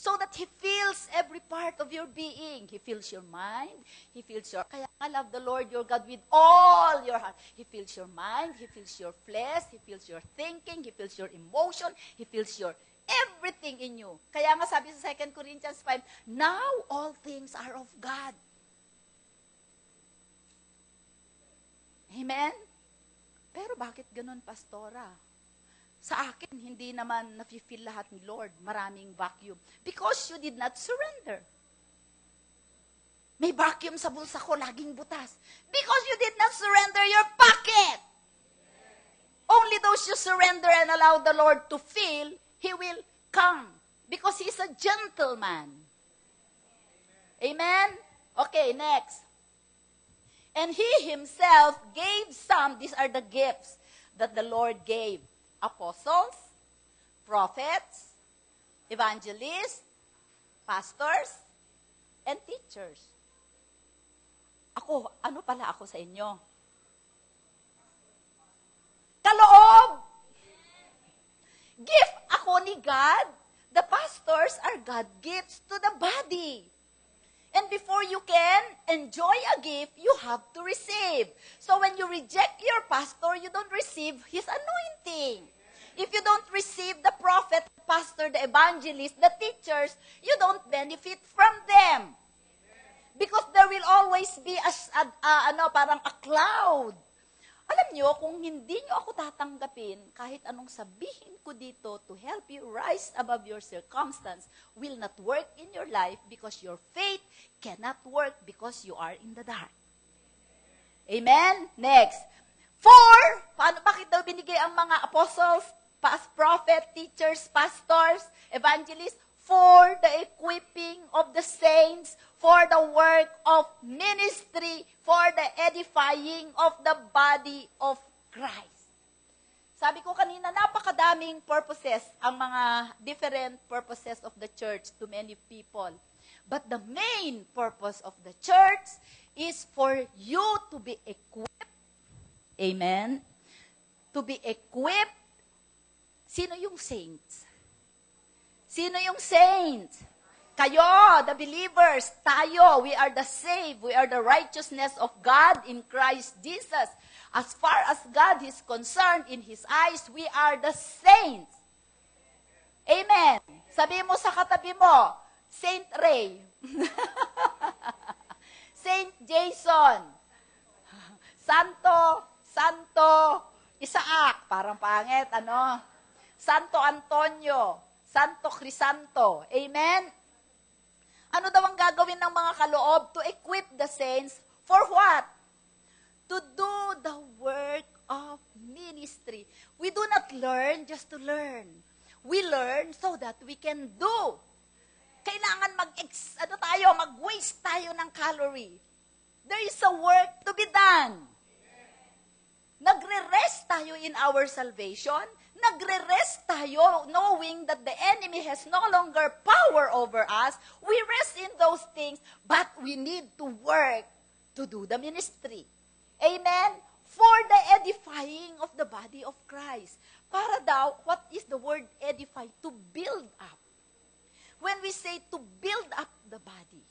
So that He fills every part of your being. He fills your mind. He fills your... Kaya love the Lord your God with all your heart. He fills your mind. He fills your flesh. He fills your thinking. He fills your emotion. He fills your everything in you. Kaya nga sabi sa 2 Corinthians 5, now all things are of God. Amen? Pero bakit ganun, Pastora? Sa akin, hindi naman nafe-feel lahat ni Lord. Maraming vacuum. Because you did not surrender. May vacuum sa bulsa ko, laging butas. Because you did not surrender your pocket. Only those you surrender and allow the Lord to fill, He will come. Because He's a gentleman. Amen? Okay, next. And He Himself gave some, these are the gifts that the Lord gave. Apostles, prophets, evangelists, pastors, and teachers. Ano pala ako sa inyo? Kaloob! Gift ako ni God. The pastors are God gifts to the body. And before you can enjoy a gift, you have to receive. So when you reject your pastor, you don't receive his anointing. If you don't receive the prophet, the pastor, the evangelist, the teachers, you don't benefit from them. Because there will always be parang a cloud. Alam nyo, kung hindi nyo ako tatanggapin, kahit anong sabihin ko dito to help you rise above your circumstance will not work in your life because your faith cannot work because you are in the dark. Amen? Next. Bakit daw binigay ang mga apostles, prophet, teachers, pastors, evangelists? For the equipping of the saints, for the work of ministry, for the edifying of the body of Christ. Sabi ko kanina, napakadaming purposes, ang mga different purposes of the church to many people. But the main purpose of the church is for you to be equipped. Amen? To be equipped. Sino yung saints? Sino yung saints? Kayo, the believers, tayo, we are the saved, we are the righteousness of God in Christ Jesus. As far as God is concerned, in His eyes, we are the saints. Amen. Sabi mo sa katabi mo, Saint Ray, Saint Jason, Santo Isaac, parang pangit, Santo Antonio, Santo Crisanto. Amen? Ano daw ang gagawin ng mga kaloob? To equip the saints for what? To do the work of ministry. We do not learn just to learn. We learn so that we can do. Kailangan mag-waste tayo ng calorie. There is a work to be done. Nagre-rest tayo in our salvation. Nagre-rest tayo knowing that the enemy has no longer power over us. We rest in those things, but we need to work to do the ministry. Amen? For the edifying edifying of the body of Christ. Para daw, what is the word edify? To build up. When we say to build up the body.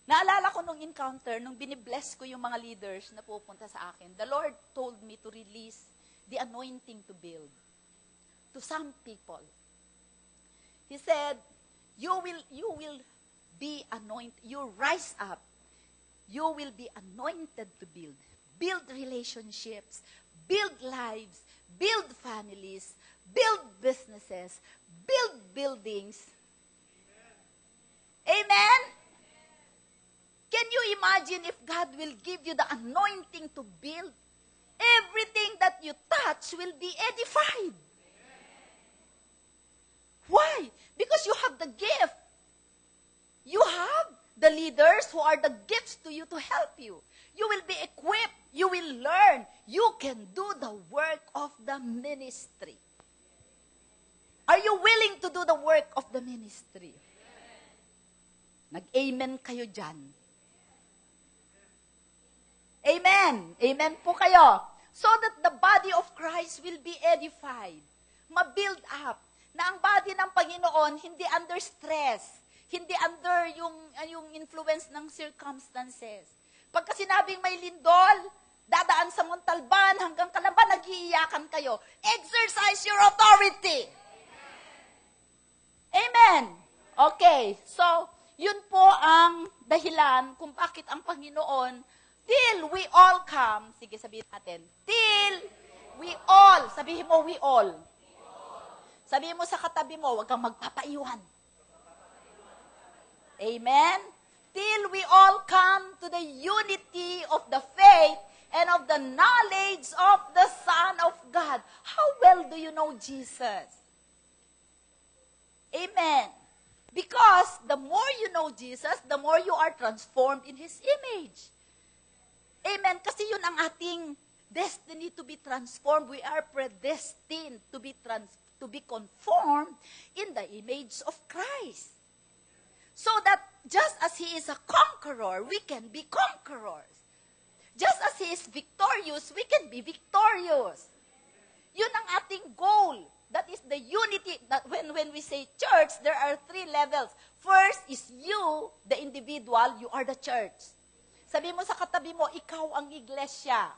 Naalala ko nung encounter, nung binibless ko yung mga leaders na pupunta sa akin, the Lord told me to release the anointing to build to some people. He said, you will be anointed, you rise up, you will be anointed to build. Build relationships, build lives, build families, build businesses, build buildings. Amen? Can you imagine if God will give you the anointing to build? Everything that you touch will be edified. Why? Because you have the gift. You have the leaders who are the gifts to you to help you. You will be equipped. You will learn. You can do the work of the ministry. Are you willing to do the work of the ministry? Nag-amen kayo dyan. Amen. Amen po kayo. So that the body of Christ will be edified. Ma-build up. Na ang body ng Panginoon, hindi under stress. Hindi under yung influence ng circumstances. Pagka sinabing may lindol, dadaan sa Montalban, hanggang Kalaban, nag-iiyakan kayo. Exercise your authority. Amen. Okay. So, yun po ang dahilan kung bakit ang Panginoon, till we all come, sige sabihin natin, till we all, sabihin mo we all. Sabihin mo sa katabi mo, huwag kang magpapaiwan. Amen? Till we all come to the unity of the faith and of the knowledge of the Son of God. How well do you know Jesus? Amen. Because the more you know Jesus, the more you are transformed in His image. Amen. Kasi yun ang ating destiny to be transformed. We are predestined to be conformed in the image of Christ. So that just as He is a conqueror, we can be conquerors. Just as He is victorious, we can be victorious. Yun ang ating goal. That is the unity. That when we say church, there are 3 levels. First is you, the individual, you are the church. Sabi mo sa katabi mo, ikaw ang iglesia.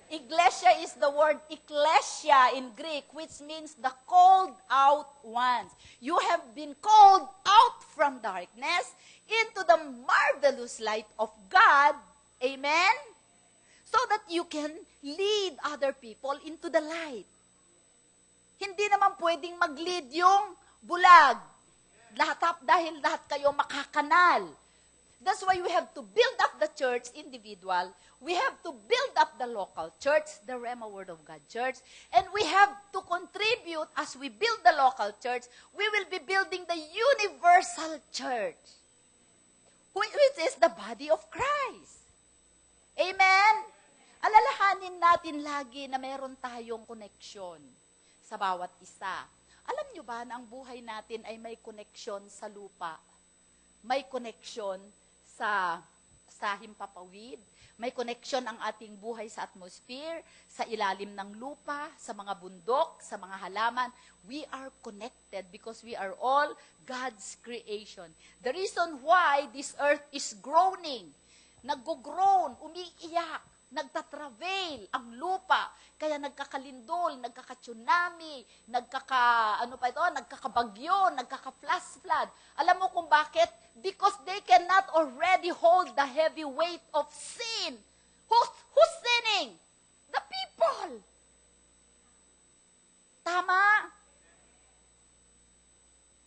Iglesia is the word ekklesia in Greek, which means the called out ones. You have been called out from darkness into the marvelous light of God. Amen? So that you can lead other people into the light. Hindi naman pwedeng mag-lead yung bulag. Dahil lahat kayo makakanal. That's why we have to build up the church individual. We have to build up the local church, the Rhema Word of God church. And we have to contribute as we build the local church. We will be building the universal church, which is the body of Christ. Amen? Alalahanin natin lagi na meron tayong koneksyon sa bawat isa. Alam nyo ba na ang buhay natin ay may koneksyon sa lupa? May koneksyon sa himpapawid. May koneksyon ang ating buhay sa atmosphere, sa ilalim ng lupa, sa mga bundok, sa mga halaman. We are connected because we are all God's creation. The reason why this earth is groaning, nag-groan, umiiyak, nagtatravel ang lupa, kaya nagkakalindol, nagkaka-tsunami, nagkakabagyo, nagkaka-flash flood. Alam mo kung bakit? Because they cannot already hold the heavy weight of sin. Who's sinning? The people. Tama?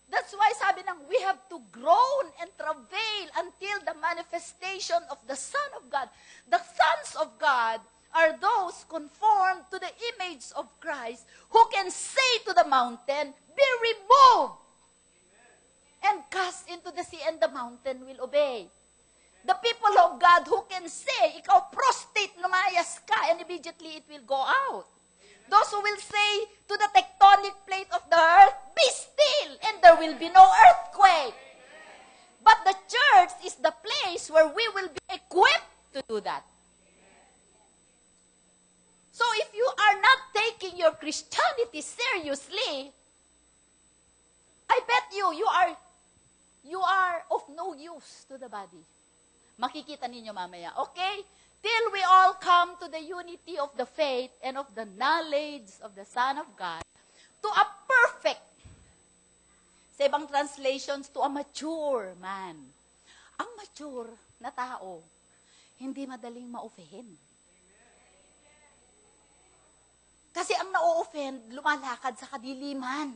That's why sabi ng, we have to groan and travail until the manifestation of the Son of God. The sons of God are those conformed to the image of Christ who can say to the mountain, be removed and cast into the sea, and the mountain will obey. The people of God who can say, ikaw prostate, lumayas ka, and immediately it will go out. Those who will say to the tectonic plate of the earth, be still, and there will be no earthquake. But the church is the place where we will be equipped to do that. Christianity seriously, I bet you are of no use to the body. Makikita ninyo mamaya, okay? Till we all come to the unity of the faith and of the knowledge of the Son of God, to a perfect, sa ibang translations, to a mature man. Ang mature na tao, hindi madaling ma-offend. Kasi ang na-offend, lumalakad sa kadiliman.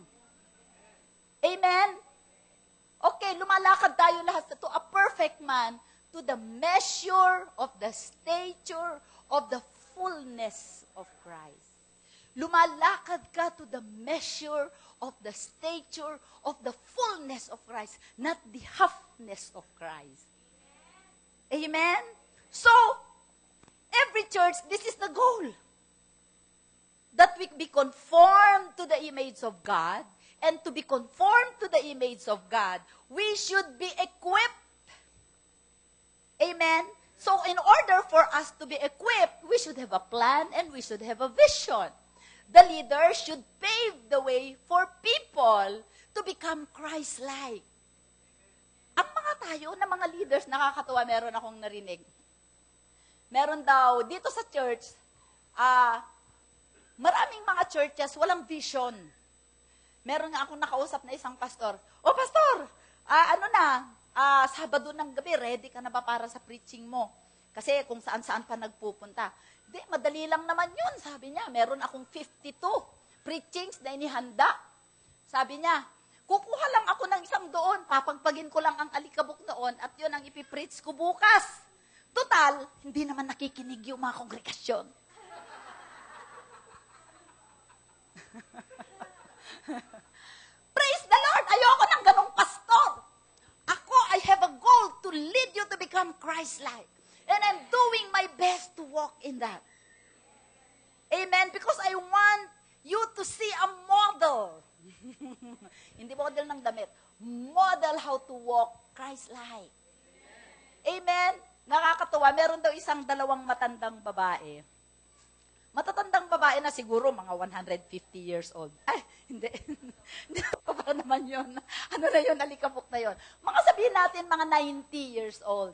Amen? Okay, lumalakad tayo lahat to a perfect man, to the measure of the stature of the fullness of Christ. Lumalakad ka to the measure of the stature of the fullness of Christ, not the halfness of Christ. Amen? So, every church, this is the goal. That we be conformed to the image of God, and to be conformed to the image of God, we should be equipped. Amen? So, in order for us to be equipped, we should have a plan and we should have a vision. The leader should pave the way for people to become Christ-like. Ang mga tayo na mga leaders, nakakatuwa, meron akong narinig. Meron daw, dito sa church, maraming mga churches, walang vision. Meron nga akong nakausap na isang pastor. O pastor, Sabado ng gabi, ready ka na ba para sa preaching mo? Kasi kung saan-saan pa nagpupunta. Hindi, madali lang naman yun. Sabi niya, meron akong 52 preachings na inihanda. Sabi niya, kukuha lang ako ng isang doon, papagpagin ko lang ang alikabok doon, at yun ang ipipreach ko bukas. Total, hindi naman nakikinig yung mga kongregasyon. Praise the Lord! Ayoko ng ganong pastor. Ako, I have a goal to lead you to become Christ-like. And I'm doing my best to walk in that. Amen? Because I want you to see a model. Hindi model ng damit. Model how to walk Christ-like. Amen? Nakakatuwa. Meron daw isang dalawang matandang babae. Matatandang babae na siguro mga 150 years old. Ay, hindi. Hindi pa naman yun. Ano na yun, alikabok na yun. Mga sabihin natin, mga 90 years old.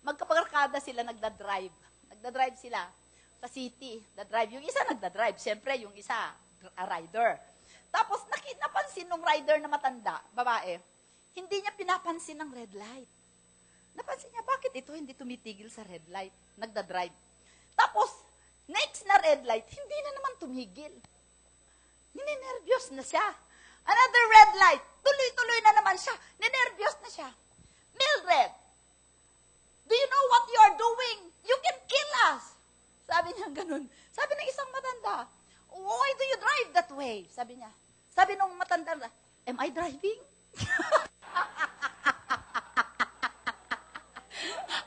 Magkapagarkada sila, nagdadrive. Nagdadrive sila sa city. Dadrive. Yung isa nagdadrive. Siyempre, yung isa, rider. Tapos, napansin nung rider na matanda, babae, hindi niya pinapansin ang red light. Napansin niya, bakit ito hindi tumitigil sa red light? Nagdadrive. Tapos, next na red light, hindi na naman tumigil. Ninenervyos na siya. Another red light, tuloy-tuloy na naman siya. Ninenervyos na siya. Mildred, do you know what you are doing? You can kill us. Sabi niya ganun. Sabi ng isang matanda, why do you drive that way? Sabi niya. Sabi nung matanda, am I driving?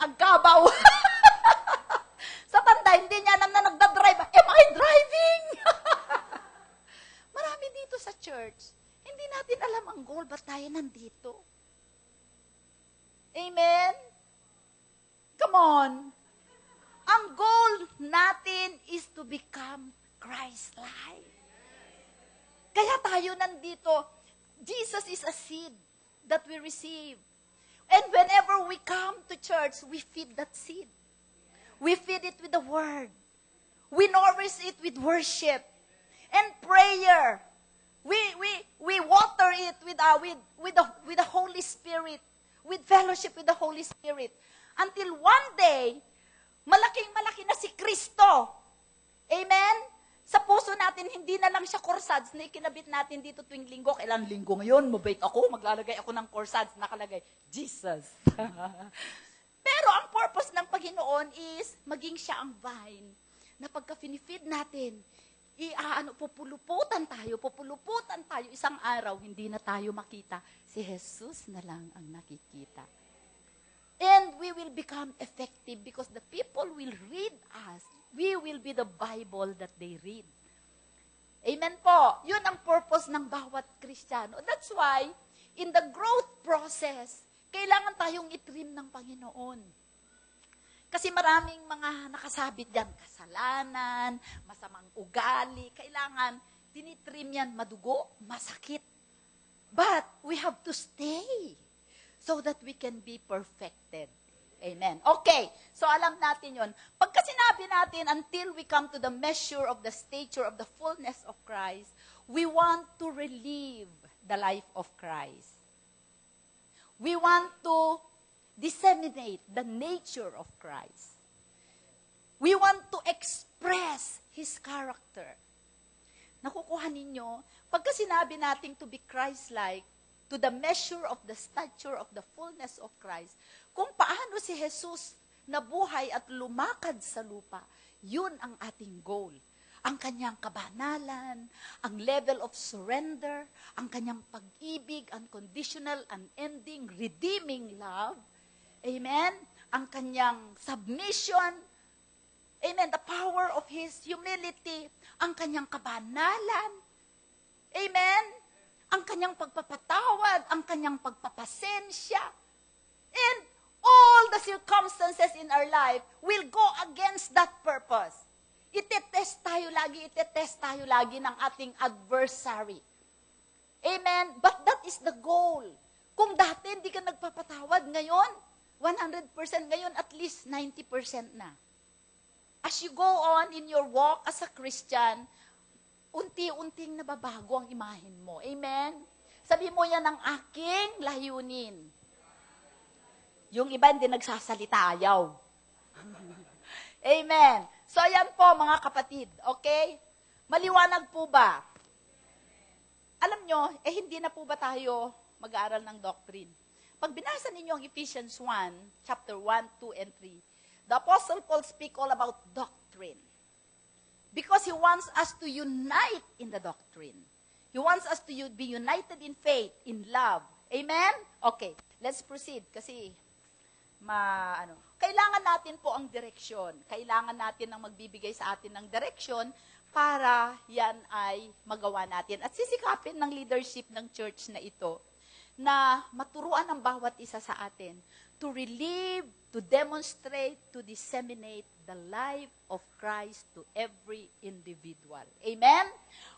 Ang kabaw. Sa tanda, hindi niya alam na nagdadrive. Am I driving? Marami dito sa church. Hindi natin alam ang goal, ba't tayo nandito? Amen? Come on. Ang goal natin is to become Christ-like. Kaya tayo nandito. Jesus is a seed that we receive. And whenever we come to church, we feed that seed. We feed it with the word. We nourish it with worship and prayer. We water it with the Holy Spirit, with fellowship with the Holy Spirit. Until one day, malaking-malaki na si Kristo. Amen? Sa puso natin, hindi na lang siya corsage na ikinabit natin dito tuwing linggo. Kailan linggo ngayon? Mabait ako, maglalagay ako ng corsage, nakalagay, Jesus. Pero ang purpose ng Panginoon is, maging siya ang vine, na pagka finifeed natin, pupuluputan tayo, isang araw, hindi na tayo makita. Si Jesus na lang ang nakikita. And we will become effective because the people will read us. We will be the Bible that they read. Amen po. Yun ang purpose ng bawat Kristiyano. That's why, in the growth process, kailangan tayong itrim ng Panginoon. Kasi maraming mga nakasabit dyan, kasalanan, masamang ugali. Kailangan tinitrim yan, madugo, masakit. But we have to stay so that we can be perfected. Amen. Okay, so alam natin yon. Pagka sinabi natin, until we come to the measure of the stature of the fullness of Christ, we want to relive the life of Christ. We want to disseminate the nature of Christ. We want to express His character. Nakukuha ninyo, pagka sinabi natin to be Christ-like, to the measure of the stature of the fullness of Christ, kung paano si Jesus nabuhay at lumakad sa lupa, yun ang ating goal. Ang kanyang kabanalan, ang level of surrender, ang kanyang pag-ibig, unconditional, unending, redeeming love. Amen? Ang kanyang submission. Amen? The power of His humility, ang kanyang kabanalan. Amen? Ang kanyang pagpapatawad, ang kanyang pagpapasensya. And all the circumstances in our life will go against that purpose. Itetest tayo lagi ng ating adversary. Amen? But that is the goal. Kung dati hindi ka nagpapatawad, ngayon, 100%, ngayon at least 90% na. As you go on in your walk as a Christian, unti-unting nababago ang imahin mo. Amen? Sabi mo yan ang aking layunin. Yung iba hindi nagsasalita, ayaw. Amen. So, ayan po mga kapatid. Okay? Maliwanag po ba? Alam nyo, hindi na po ba tayo mag-aaral ng doctrine? Pag binasa ninyo ang Ephesians 1, chapter 1, 2, and 3, the Apostle Paul speak all about doctrine. Because he wants us to unite in the doctrine. He wants us to be united in faith, in love. Amen? Okay, let's proceed. Kasi, kailangan natin po ang direksyon. Kailangan natin ang magbibigay sa atin ng direksyon para yan ay magawa natin. At sisikapin ng leadership ng church na ito na maturuan ang bawat isa sa atin to relieve, to demonstrate, to disseminate the life of Christ to every individual. Amen?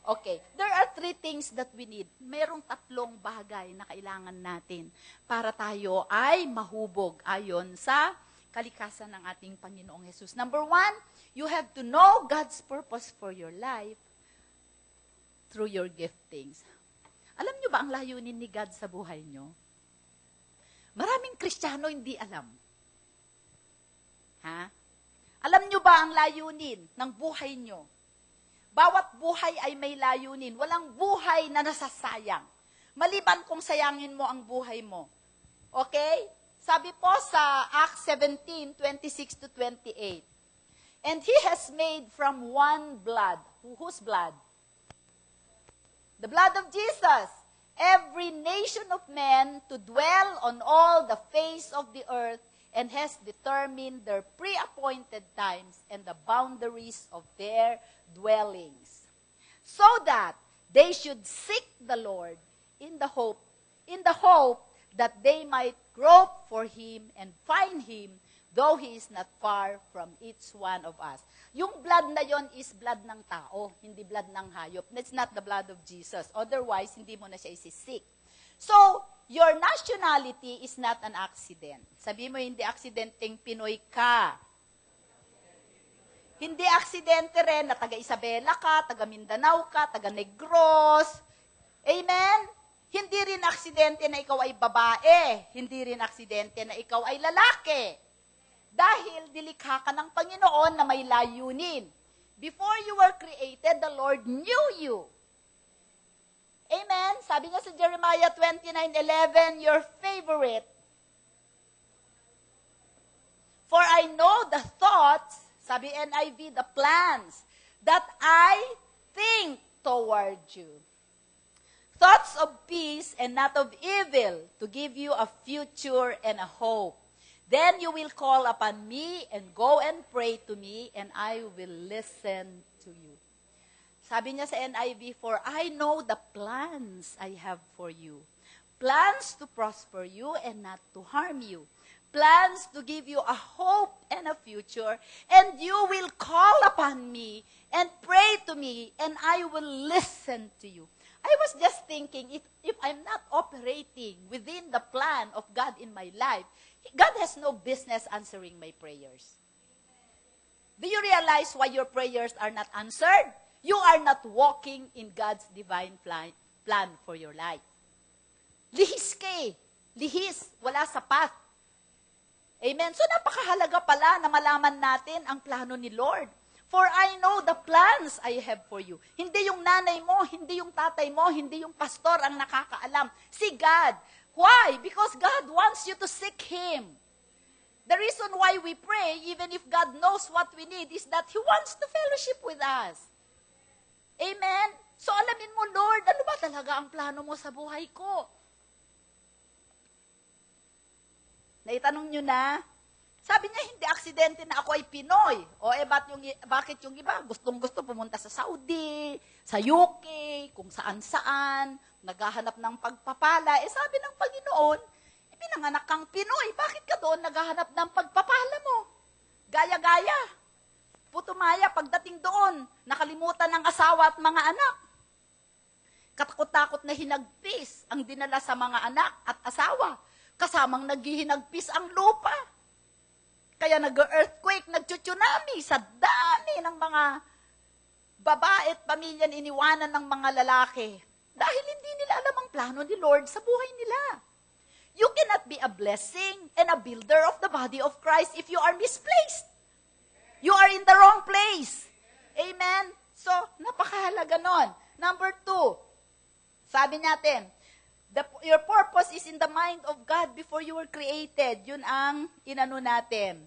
Okay. There are 3 things that we need. Merong 3 bagay na kailangan natin para tayo ay mahubog ayon sa kalikasan ng ating Panginoong Jesus. Number 1, you have to know God's purpose for your life through your giftings. Alam nyo ba ang layunin ni God sa buhay nyo? Maraming Kristiyano hindi alam. Ha? Alam nyo ba ang layunin ng buhay nyo? Bawat buhay ay may layunin. Walang buhay na nasasayang. Maliban kung sayangin mo ang buhay mo. Okay? Sabi po sa Acts 17, 26 to 28. And He has made from one blood. Whose blood? The blood of Jesus. Every nation of men to dwell on all the face of the earth, and has determined their pre-appointed times and the boundaries of their dwellings, so that they should seek the Lord in the hope that they might grope for Him and find Him, though He is not far from each one of us. Yung blood na yon is blood ng tao, hindi blood ng hayop. That's not the blood of Jesus. Otherwise, hindi mo na siya isisik. So, your nationality is not an accident. Sabi mo, hindi aksidenteng Pinoy ka. Hindi aksidente rin na taga Isabela ka, taga Mindanao ka, taga Negros. Amen? Hindi rin aksidente na ikaw ay babae. Hindi rin aksidente na ikaw ay lalaki. Dahil dilikha ka ng Panginoon na may layunin. Before you were created, the Lord knew you. Amen? Sabi nga sa Jeremiah 29:11, your favorite. For I know the thoughts, sabi NIV, the plans that I think toward you. Thoughts of peace and not of evil, to give you a future and a hope. Then you will call upon me and go and pray to me, and I will listen to you. Sabi niya sa NIV, for I know the plans I have for you. Plans to prosper you and not to harm you. plans to give you a hope and a future, and you will call upon me and pray to me, and I will listen to you. I was just thinking, if I'm not operating within the plan of God in my life, God has no business answering my prayers. Do you realize why your prayers are not answered? You are not walking in God's divine plan for your life. Lihis ka eh. Lihis. Wala sa path. Amen? So napakahalaga pala na malaman natin ang plano ni Lord. For I know the plans I have for you. Hindi yung nanay mo, hindi yung tatay mo, hindi yung pastor ang nakakaalam. Si God. Why? Because God wants you to seek Him. The reason why we pray, even if God knows what we need, is that He wants to fellowship with us. Amen? So alamin mo, Lord, ano ba talaga ang plano mo sa buhay ko? Naitanong nyo na, sabi niya, hindi aksidente na ako ay Pinoy. O bakit yung iba gustong-gusto pumunta sa Saudi, sa UK, kung saan-saan, naghahanap ng pagpapala. Sabi ng Panginoon, pinanganak kang Pinoy, bakit ka doon naghahanap ng pagpapala mo? Gaya-gaya. Putumaya, pagdating doon, nakalimutan ng asawa at mga anak. Katakot-takot na hinagpis ang dinala sa mga anak at asawa. Kasamang naghihinagpis ang lupa. Kaya nag-earthquake, nag-tsunami sa dami ng mga babae at pamilya iniwanan ng mga lalaki. Dahil hindi nila alam ang plano ni Lord sa buhay nila. You cannot be a blessing and a builder of the body of Christ if you are misplaced. You are in the wrong place. Amen? So, napakahalaga nun. Number 2, sabi natin, your purpose is in the mind of God before you were created. Yun ang inano natin.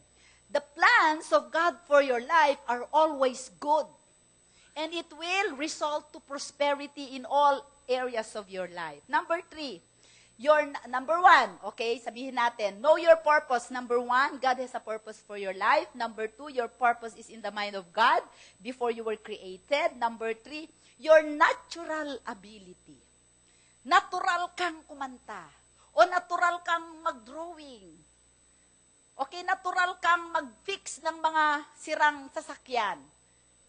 The plans of God for your life are always good. And it will result to prosperity in all areas of your life. Number 3, number 1, okay, sabihin natin, know your purpose. Number 1, God has a purpose for your life. Number 2, your purpose is in the mind of God before you were created. Number 3, your natural ability. Natural kang kumanta. O natural kang mag-drawing. Okay, natural kang mag-fix ng mga sirang sasakyan.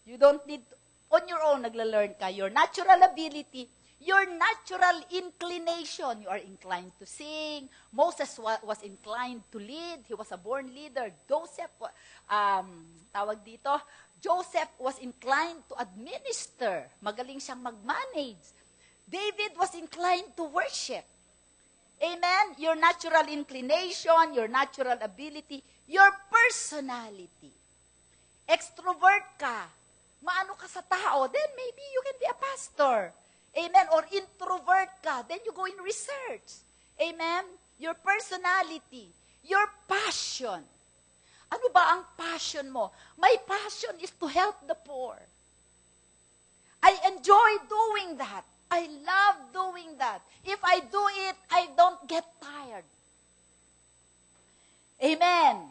You don't need, on your own, nagla-learn ka. Your natural ability, your natural inclination. You are inclined to sing. Moses was inclined to lead. He was a born leader. Joseph was inclined to administer. Magaling siyang mag-manage. David was inclined to worship. Amen? Your natural inclination, your natural ability, your personality. Extrovert ka. Maano ka sa tao, then maybe you can be a pastor. Amen? Or introvert ka, then you go in research. Amen? Your personality, your passion. Ano ba ang passion mo? My passion is to help the poor. I enjoy doing that. I love doing that. If I do it, I don't get tired. Amen.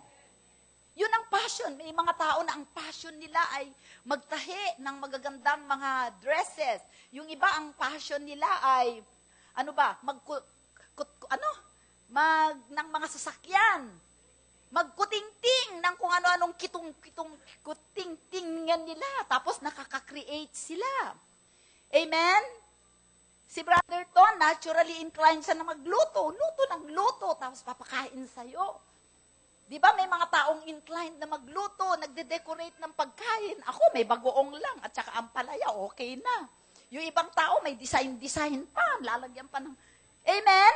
Yun ang passion. May mga tao na ang passion nila ay magtahi ng magagandang mga dresses. Yung iba ang passion nila ay ng mga sasakyan. Magkuting-ting ng kung ano-anong kuting-tingan nila. Tapos nakaka-create sila. Amen? Si Brother Ton, naturally inclined siya na magluto. Luto ng luto, tapos papakain sa'yo. Di ba may mga taong inclined na magluto, nagde-decorate ng pagkain. Ako, may bagoong lang, at saka ampalaya, okay na. Yung ibang tao, may design pa, lalagyan pa ng... Amen?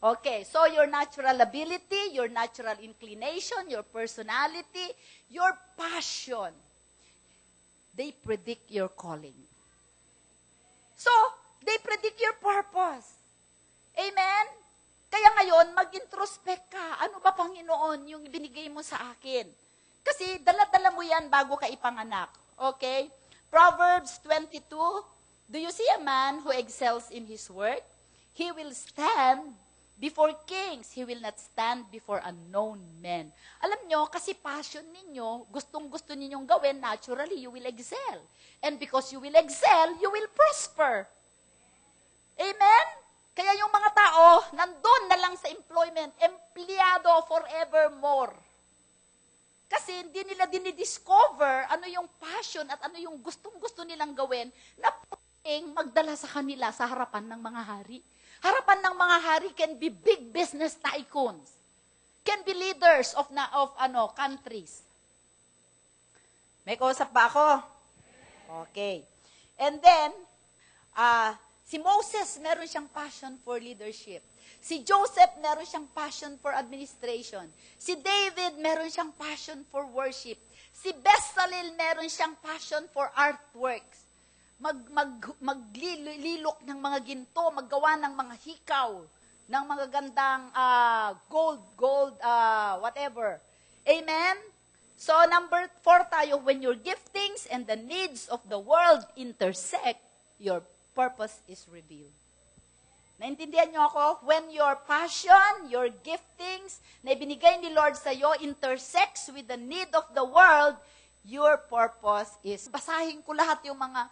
Okay, so your natural ability, your natural inclination, your personality, your passion, they predict your calling. So, they predict your purpose. Amen? Kaya ngayon, mag-introspect ka. Ano ba, Panginoon, yung binigay mo sa akin? Kasi dala-dala mo yan bago ka ipanganak. Okay? Proverbs 22, do you see a man who excels in his work? He will stand before kings. He will not stand before unknown men. Alam nyo, kasi passion ninyo, gustong-gusto ninyong gawin, naturally, you will excel. And because you will excel, you will prosper. Amen? Kaya yung mga tao, nandun na lang sa employment, empleyado forevermore. Kasi hindi nila dinidiscover ano yung passion at ano yung gustong-gusto nilang gawin na pwedeng magdala sa kanila sa harapan ng mga hari. Harapan ng mga hari can be big business tycoons. Can be leaders of countries. May kausap ba ako? Okay. And then, si Moses, meron siyang passion for leadership. Si Joseph, meron siyang passion for administration. Si David, meron siyang passion for worship. Si Bezalel, meron siyang passion for artworks. Maglilok ng mga ginto, maggawa ng mga hikaw, ng mga gandang gold, whatever. Amen? So, number 4 tayo, when your giftings and the needs of the world intersect, your purpose is revealed. Naintindihan niyo ako? When your passion, your giftings, na ibinigay ni Lord sa iyo, intersects with the need of the world, your purpose is. Basahin ko lahat yung mga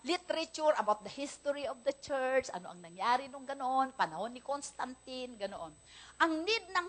literature about the history of the church, ano ang nangyari nung ganoon, panahon ni Constantine, ganoon. Ang need ng